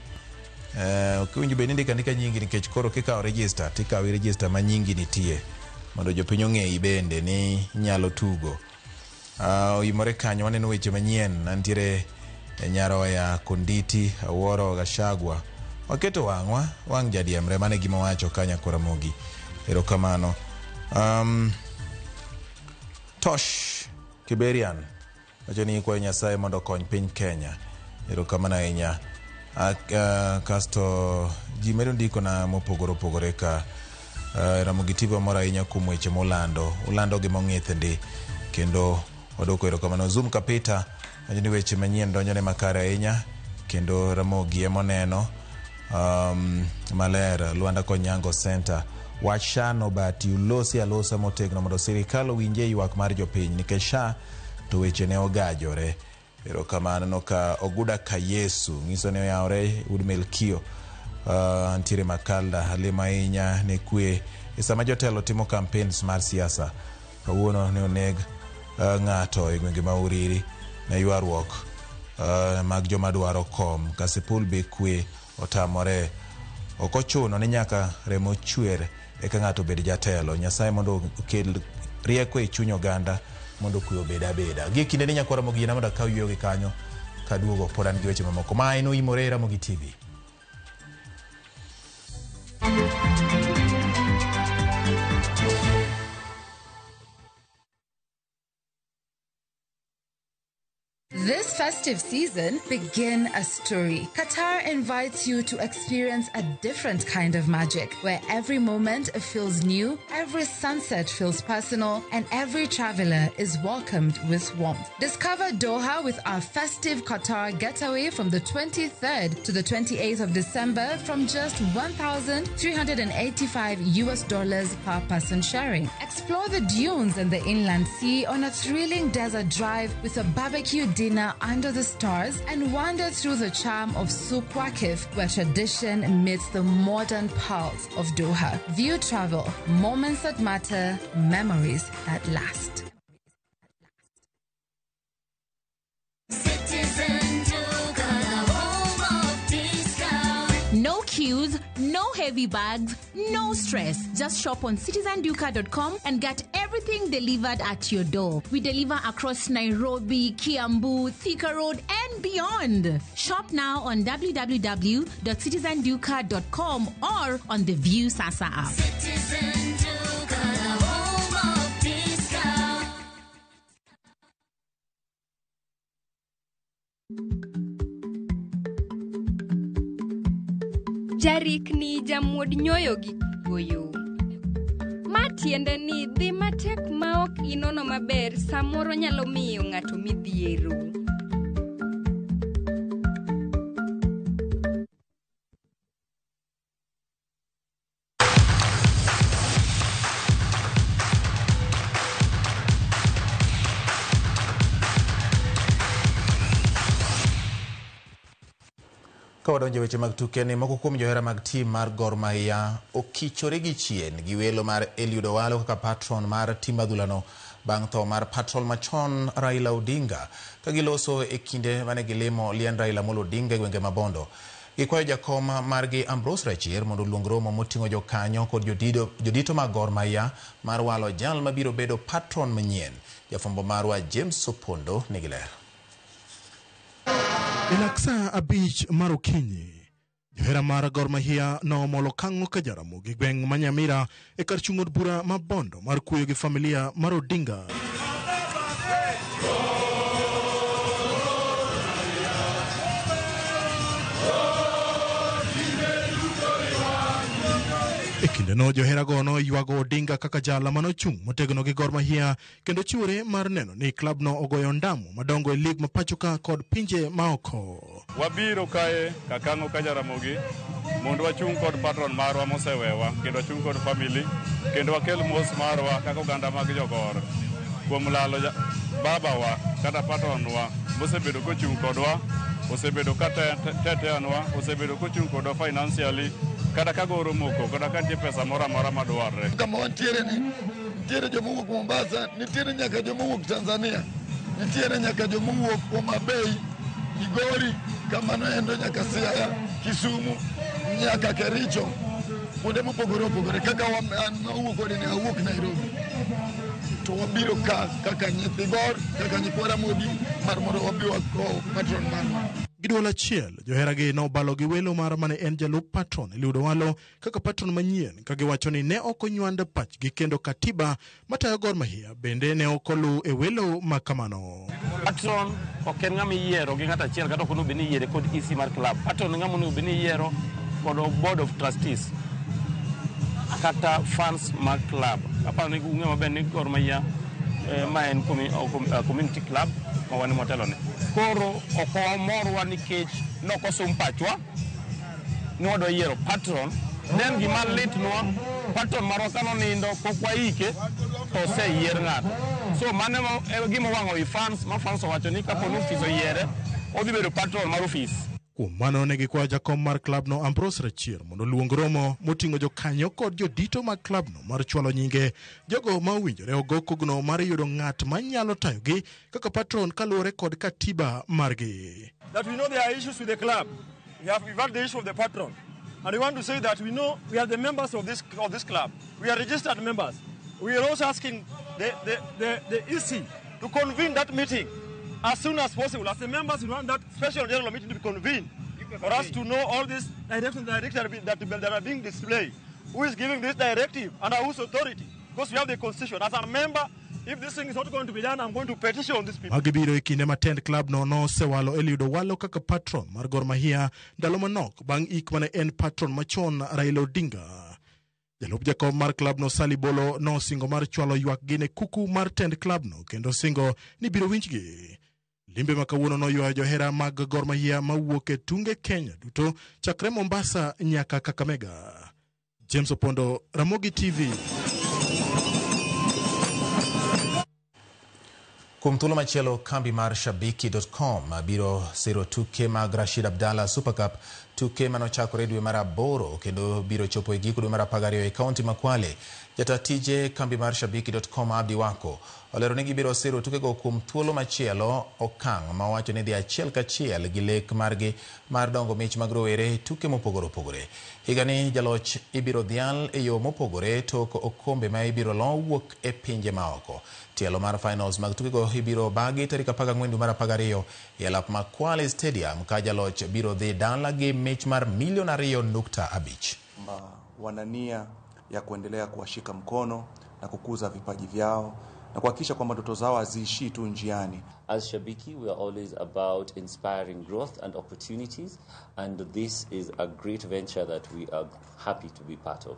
kiwinjo be ndika nyingi nikech koro kikawo register tikawo register ma nyingi nitie mondo jopiny ong'eyi bende ni nyalo tugo. Imore kanyo waneno weche manyien. Nantiere Nyaroya, Konditi, Awuoro, Gashagwa waketo wang' jadiemre mane gima wacho ka Nyakaramogi. Erokamano. Tosh Kiberian wacho ni kwayo Nyasaye mondo kony piny Kenya. Erokamano ahinya. Kasto ji medo ndiko na mopogore opogore ka Ramogi TV mora ahinya kuom weche ulando gi mong'ith ndi kendo odoko. Erokamano. Zoom Kapita wacho ni weche manyien donjone makare ahinya kendo Ramogi emoneno maler. Luanda Konyango Center wach SHA nobati ulosi alosa motegno mondo sirikal owinje ywak mar jopiny nikech SHA to weche ne ogajore. Erokamano. Ka Oguda Kayesu ng'iso ne oyawre Ud Melkio ntiere Makalda halima ahinya ne kwe e sama jotelo timo campaigns mar siasa. Kawuono ne oneg ng'ato e gwenge ma Uriri ne ywaruok mag joma dwaro kom. Kasipul be kwe otamore. Okochuno ni nyaka remo chwer eka ng'ato bed jatelo. Nyasaye mondo okel rieko e chuny oganda mondo kwe obed abeda. Gi kinde ni Nyakaramogi na mondo kawiyo gi kanyo kaduogo podan gi weche mamoko. Ma eno imore Ramogi TV. This festive season, begin a story. Qatar invites you to experience a different kind of magic, where every moment feels new, every sunset feels personal, and every traveler is welcomed with warmth. Discover Doha with our festive Qatar getaway from the 23rd to the 28th of December from just $1,385 per person sharing. Explore the dunes and the inland sea on a thrilling desert drive with a barbecue dinner under the stars and wander through the charm of Souq Waqif, where tradition meets the modern pulse of Doha. View travel, moments that matter, memories that last. No queues, no heavy bags, no stress. Just shop on citizenduka.com and get everything delivered at your door. We deliver across Nairobi, Kiambu, Thika Road, and beyond. Shop now on www.citizenduka.com or on the View Sasa app. Jarikni jamuod nyoyo gi goyo. Ma tiende ni dhi matek ma ok inono maber samoro nyalo miyo ng'ato midhiero. Kawadonjo weche mag tuke ni moko kuom johera mag tim mar Gor Mahia okichore gi chien gi welo mar Eliud Owalo kaka patron mar tim adhulano bang' tho mar patron machon Raila Odinga ka giloso e kinde mane gilimo liend Raila Amolo Odinga e gwenge mabondo. Gikwayo jakom margi Ambrose Rachier mondo oluong romo moting'o jokanyo kod jodito mag Gor Mahia mar walo jal mabiro bedo patron manyien. Jafwambo marwa James Opondo nigi ler. Ilaksa abich mar okinyi, johera mar Gor Mahia nomolo kang'o ka Jaramogi gweng' ma Nyamira e kar chung' od bura mabondo mar kuyo gi familia mar Odinga. E kinde no johera gono ywago Odinga kaka jala manochung' motegno gi Gor Mahia kendo chiwore mar neno ni klab no ogoyo ndamo madongo e lig ma pachoka kod pinje maoko. Wabiro kae kakang'o ka Jaramogi mondo wachung' kod patron marwa mosewewa kendo wachung' kod family kendo wakel mos marwa kaka oganda mag jogor kuom lalo babawa kata patronwa mosebedo kochung' kodwa, osebedo kata teteanwa, osebedo kochung' kodwa financially kada ka goro moko kada ka nitie pesa moro amora madwarre. Kama wantiere ni nitiere jomowuok Mombasa, nitiere nyaka jomowuok Tanzania, nitiere nyaka jomowuok Homa Bay, Migori, kamano endo nyaka Siaya, Kisumu, nyaka Kericho, kuonde mopogore opogore kaka awuok kode ne awuok Nairobi. To wabiro ka kaka nyithi Gor, kaka nyikwara Modi mar mondo wabiro wako patron marwa. Giduol achiel, johera gi nobalo gi welo mar mane en jalup patron Eliud Owalo kaka patron manyien ka giwacho ni ne ok onywand pachgi kendo katiba matayo Gor Mahia bende ne ok olu e welo makamano. Patron ok en ng'ama iyiero gi ng'ato achiel kata ok onego bed ni iyiere kod EC mar club. Patron ng'ama onego bed ni iyiero kod board of trustees kata fans mag club. Aparo ni ung'e maber ni Gor Mahia ma en community club ma wan motelo ne. Koro ok morwa nikech nokosom pachwa ni wadwa yiero patron. Nen gima litnwa patron marwa kano nindo pok waike to oseyier ng'ato. So mano e gima wang'o i fans ma fans owacho ni kapo ni ofis oyiere odhi bedo patron mar ofis. Kuom mano ne gikwayo jakom mar klab no Ambrose Rachier mondo luong romo moting'o jokanyo kod jodito mag klab no mar chwalo nyinge jogo ma owinjore ogo kogno mar yudo ng'at manyalo tayogi kaka patron kaluwore kod katiba margi. That we know there are issues with the club. We've had the issue of the patron. And we want to say that we know we are the members of this club. We are registered members. We are also asking the EC to convene that meeting as soon as possible. As the members, we want that special general meeting to be convened for us to know all these directions that are being displayed. Who is giving this directive and whose authority? Because we have the constitution. As a member, if this thing is not going to be done, I'm going to petition these people. Magibiro e kinde matend club no nosewalo Eliud Owalo kaka patron mar Gor Mahia ndalo manok bang' ik mane en patron machon Raila Odinga. Jalup jakom mar club no Sally Bolo no singo mar chwalo ywak gi ne kuku mar tend club no kendo singo ni biro winjgi. Limbe makawuono no ywayo johera mag Gor Mahia mawuok e tunge Kenya duto chakre Mombasa nyaka Kakamega. James Opondo, Ramogi TV. Kuom thuolo machielo, kambi mar Shabiki.com biro siro tuke mag Rashid Abdalla Super Cup, tuke manochakore dwe mar 8 kendo biro chopo e giko dwe mar 12 e kaunti ma Kwale. Jata tije kambi mar Shabiki.com Abdi Wako olero ni gibiro siro tukego kuom thuolo machielo okang' ma wacho ni dhi achiel kachiel gi lek margi mar dongo mich mag rowere tuke mopogore opogore. Higani jaloch ibiro dhial e yo mopogore tok okombe ma ibiro lo wuok e pinje maoko. Tielo mar finals mag tukego ibiro bagi tarik 14 dwe mar 12 e alap ma Kwale Stadium ka jaloch biro dhi dala gi mich mar $2.5 million. Wanania ya kuendelea kuwashika mkono na kukuza vipaji vyao na kuhakikisha kwamba ndoto zao haziishii tu njiani. As Shabiki, we are always about inspiring growth and opportunities, and this is a great venture that we are happy to be part of.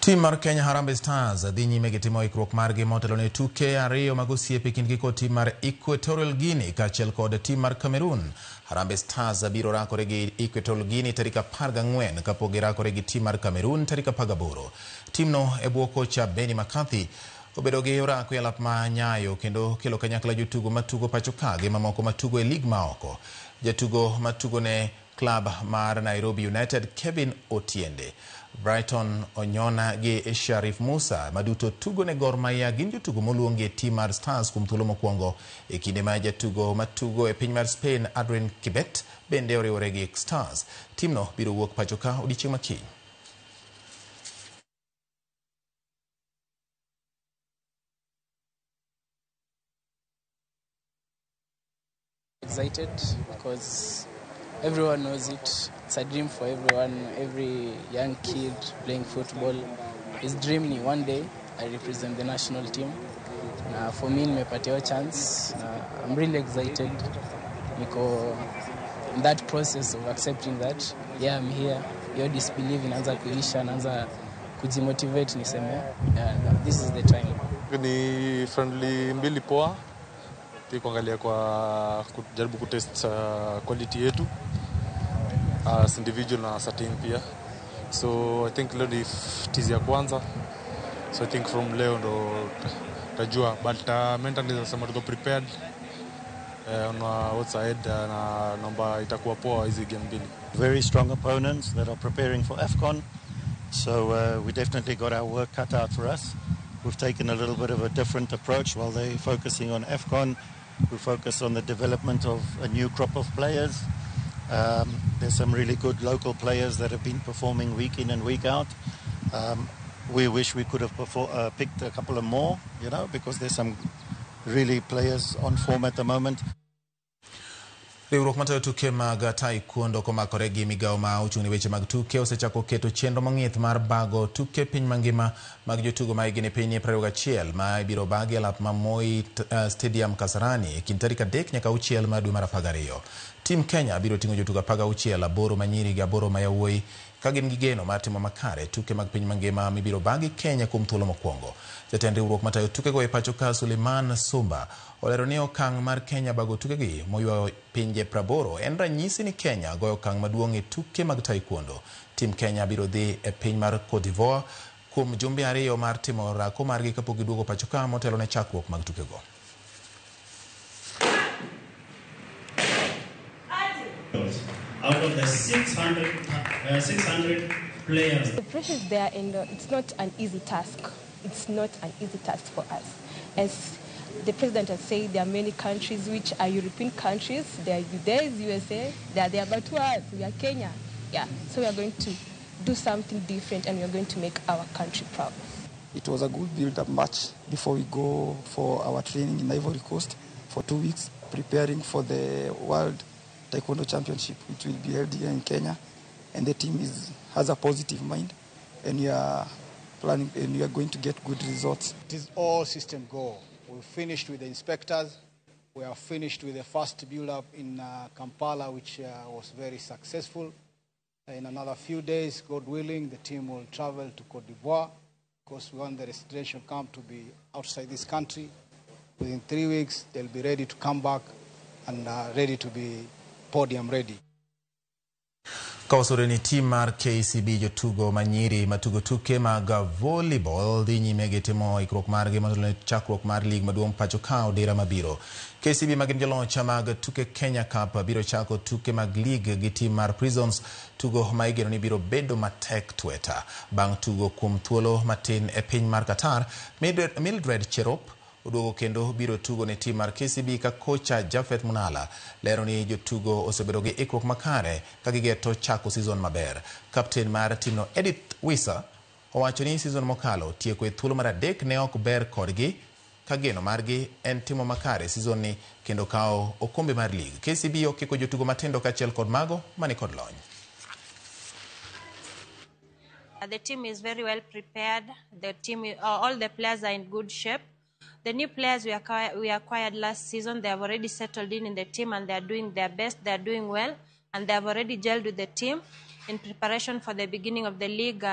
Tim mar Kenya Harambee Stars dhi nyime gi timo ikruok margi motelo ne tuke ariyo mag osiepe kindgi kod tim mar Equatorial Guinea kaachiel kod tim mar Cameroon. Harambee Stars biro rakore gi Equatorial Guinea tarik 14 kapok girakore gi tim mar Cameroon tarik 18. Timno e bwo kocha Benny McCarthy obedo gi orako e alap ma Nyayo kendo kelo kanyakla jotugo matugo pacho ka gi mamoko matugo e lig maoko. Jatugo matugo ne club mar Nairobi United Kevin Otiende, Brighton Onyona gi Sharif Musa maduto tugo ne Gor Mahia gin jotugo moluongi e tim mar Stars kuom thuolo mokwongo e kinde ma jatugo matugo e piny mar Spain Adrien Kibet bende oriwore gi Stars. Timno biro wuok pacho ka odiechieng' makiny. Excited because everyone knows it. It's a dream for everyone. Every young kid playing football is dreaming one day I represent the national team. For me, nimepatiwa chance. I'm really excited because in that process of accepting that, yeah, I'm here. Your disbelief inaanza kuisha, naanza kujimotivate niseme, this is the time. Ni friendly mbili poa. Kuangalia kwa kujaribu kutest quality yetu as individual na as a team pia. So I think leo ni tizi ya kwanza. So I think from leo ndo tajua, but mentally nasema tuko prepared on what's ahead na naomba itakuwa poa hizi game mbili. Very strong opponents that are preparing for AFCON. So we definitely got our work cut out for us. We've taken a little bit of a different approach. While they're focusing on AFCON, we focus on the development of a new crop of players. There's some really good local players that have been performing week in and week out. We wish we could have picked a couple of more, you know, because there's some really players on form at the moment. Riwruok matayo tuke mag taekwondo komakore gi migawo ma ochung' ne weche mag tuke osechako keto chenro mang'ith mar bago tuke piny mangima mag jotugo ma higni piny 21 ma ibiro bagi e lap ma Moi Stadium Kasarani e kind tarik 3 nyaka 6 mar dwe mar 12. Tim Kenya biro ting'o jotugo 16, 8 ma nyiri gi 8 ma yawuoyi ka gin gi geno mar timo makare tuke mag piny mangima mibiro bagi Kenya kuom thuolo mokwongo. Jatend riwruok matayo tuke go e pacho ka Suleiman Sumba olero ni okang' mar Kenya bago tuke gi moyuayo pinje 80 en ranyisi ni Kenya goyo okang' maduong' e tuke mag taekwondo. Tim Kenya biro dhi e piny mar Cote d'Ivoire kuom jumbe 2 mar timo rako margi kapok giduogo pacho ka motelo ne chakruok mag tuke go. Out of the 600 players. The pressure is there, and it's not an easy task. It's not an easy task for us. As the president has said, there are many countries which are European countries. There is USA, they are there, but to us, we are Kenya. Yeah, so we are going to do something different, and we are going to make our country proud. It was a good build-up match before we go for our training in Ivory Coast for 2 weeks, preparing for the World Taekwondo Championship, which will be held here in Kenya, and the team has a positive mind, and we are planning, and we are going to get good results. It is all system go. We finished with the inspectors. We are finished with the first build-up in Kampala, which was very successful. In another few days, God willing, the team will travel to Cote d'Ivoire, because we want the residential camp to be outside this country. Within 3 weeks, they'll be ready to come back and ready to be podium ready. Kawasore ni tim mar KCB jotugo manyiri matugo tuke mag volleyball dhi nyime gi timo ikruok margi motelo ne chakruok mar lig maduong' pacho ka odira mabiro. KCB magin joloch mag tuke Kenya Cup biro chako tuke mag lig gi tim mar Prisons, tugo ma igeno ni biro bedo matek tweta. Bang' tugo kuom thuolo matin e piny mar Qatar, Mildred Cherop oduogo kendo biro tugo ne tim mar KCB ka kocha Jafet Munala lero ni jotugo osebedo gi ikruok makare ka gigeto chako season maber. Kapten mar timno Edith Wisa owacho ni season mokalo tieko e thuolo mar 3 ne ok ber kodgi ka geno margi en timo makare season ni kendo kao okombe mar lig. KCB okiko jotugo matindo kaachiel kod mago mani kod lony. The team is very well prepared. The team, all the players are in good shape. The new players we acquired last season, they have already settled in the team, and they are doing their best. They are doing well, and they have already gelled with the team in preparation for the beginning of the league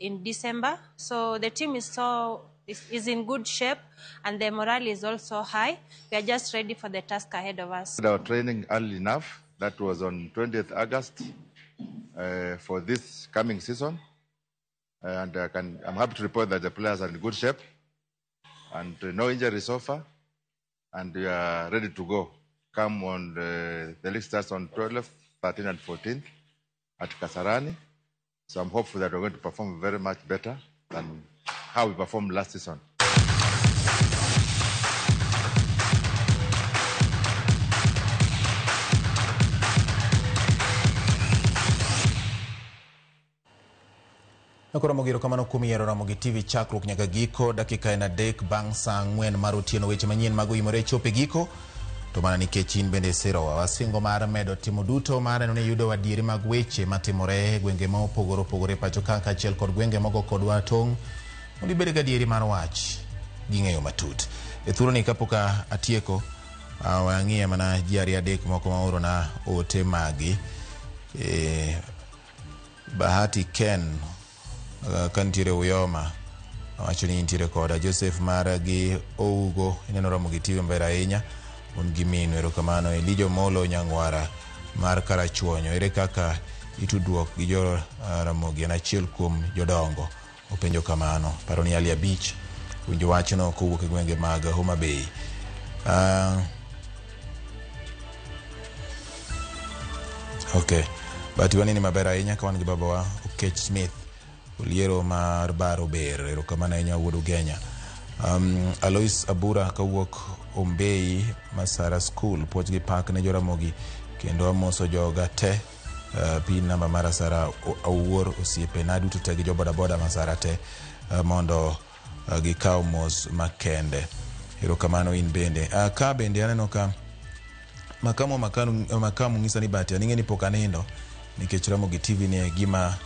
in December. So the team is in good shape, and the morale is also high. We are just ready for the task ahead of us. Our training early enough. That was on 20th August for this coming season. And I'm happy to report that the players are in good shape and no injuries so far, and we are ready to go. come on the league starts on 12th, 13th and 14th at Kasarani. So I'm hopeful that we're going to perform very much better than how we performed last season. Nakoro mogiro kamano kumiero Ramogi TV chakruok nyaka giko dakika en adek bang' saa 4 mar otieno weche manyien mag imore chope giko to mana nikech in bende serowa wasingo mar medo timo duto mar neno ni yudo adieri mag weche matimore gwenge ma opogore pacho ka achiel kod gwenge mogo kodwa tong' mondo ibed gi adieri mar wach gi ng'eyo matut. E thuolo ni kapok atieko wang'iye mana ji ariyo adek moko ma oro na ote magi Bahati Ken kantiere Uyoma wacho ni intiere koda Joseph Mara gi Ougo ineno Ramogi TV mbele ahinya un gi minu erokamano Elijo Molo Nyangwara mar Karachuonyo ere kaka itudruok gi jo Ramogi en achiel kuom jodongo openjo kamano paro ni Ali Abich winjo wachno kowuok e gwenge mag Homa Bay. Okay bati wanini maber ahinya ka wan gi babawa Okech Smith Uliero mar Baro Ber erokamano ahinya wuod Ugenya. Alois Abura kawuok Ombei Masara School puoch gi pak ne joramogi kendo amoso joga te pin namba mar Sara awuor osiepe na duto te gi jo boda Masara te mondo gikaw mos makende erokamano in bende ka bende aneno ka makamu ng'isa ni bati aning'e ni pok anindo nikech Ramogi TV ni gima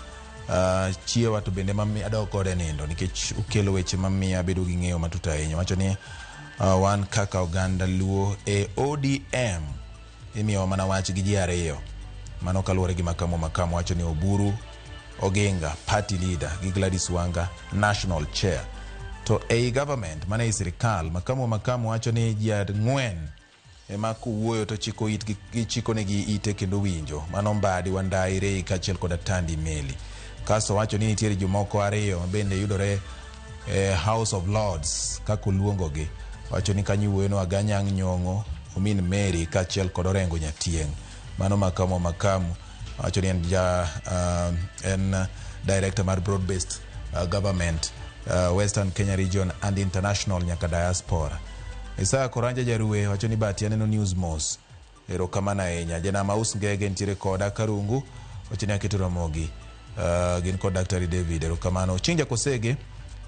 chiewa to bende mami adok kode nindo nikech ukelo weche mami abedo gi ng'eyo matut ahinya wacho ni wan kaka oganda luo e ODM imiyo mana wach gi ji ariyo mano kaluwore gi makamu wacho ni Oburu Oginga party leader gi Gladys Wanga national chair to a government mana e sirikal makamu wacho ni ji ang'wen ema kuwuoyo to chiko it gi chiko ne gi ite kendo winjo mano Mbadi Wandaire kachiel kod Tandi Meli kaso wacho ni nitiere jomoko ariyo bende yudore House of Lords kako luongogi wacho ni kanyo wuoyo Aganyang' Nyong'o Omin Mary kachiel kod Orengo Nyatieng' mano makamu wacho ni en director mar broad based government Western Kenya region and international nyaka diaspora. Isaya Koranja Jaruwe wacho ni bati aneno news mos erokamano ahinya jana Maus Ngege ntiere koda Karungu wacho ni aketo Ramogi gin kod Dr. David erokamano Chinja Kosege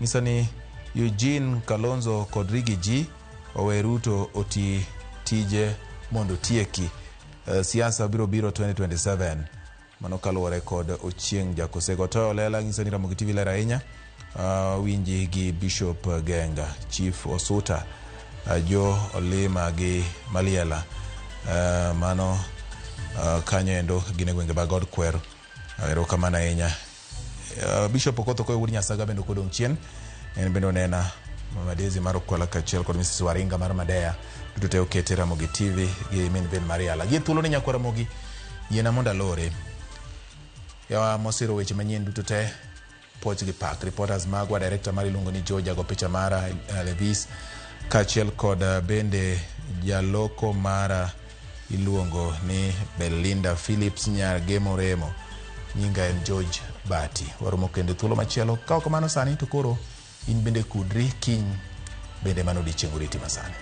ng'isa ni Eugene Kalonzo kod Rigi G owe Ruto oti tije mondo tieki siasa biro 2027 mano kaluwore kod Ochieng Jakosego to lela ng'isa ni Ramogi TV lera ahinya winji gi Bishop Genga Chief Osuta Jo Olima gi Maliela mano kanyo endo gine gwenge ba God Kwero erokamano ahinya Bishop Okoth ko wuod Nyasaga bendo kodong chien en bendo nena Mama Daisy mar Okwala kachiel kod Mrs. Waringa mar Madea duto te okete Ramogi TV gi min Ben Mariala gi thuolo ni nyakwara Ramogi yena monda lore ya mosiro weche manyien duto te poch gi pak reporters magwa director mar iluongo ni Georgia go picha mara Levis kachiel kod bende jaloko mara iluongo ni Belinda Phillips nyar Gemoremo nyinga en George Bati waromo kende thuolo machielo ka kamano sani to koro in bende kudri kiny bende mano dichieng' uriti masani.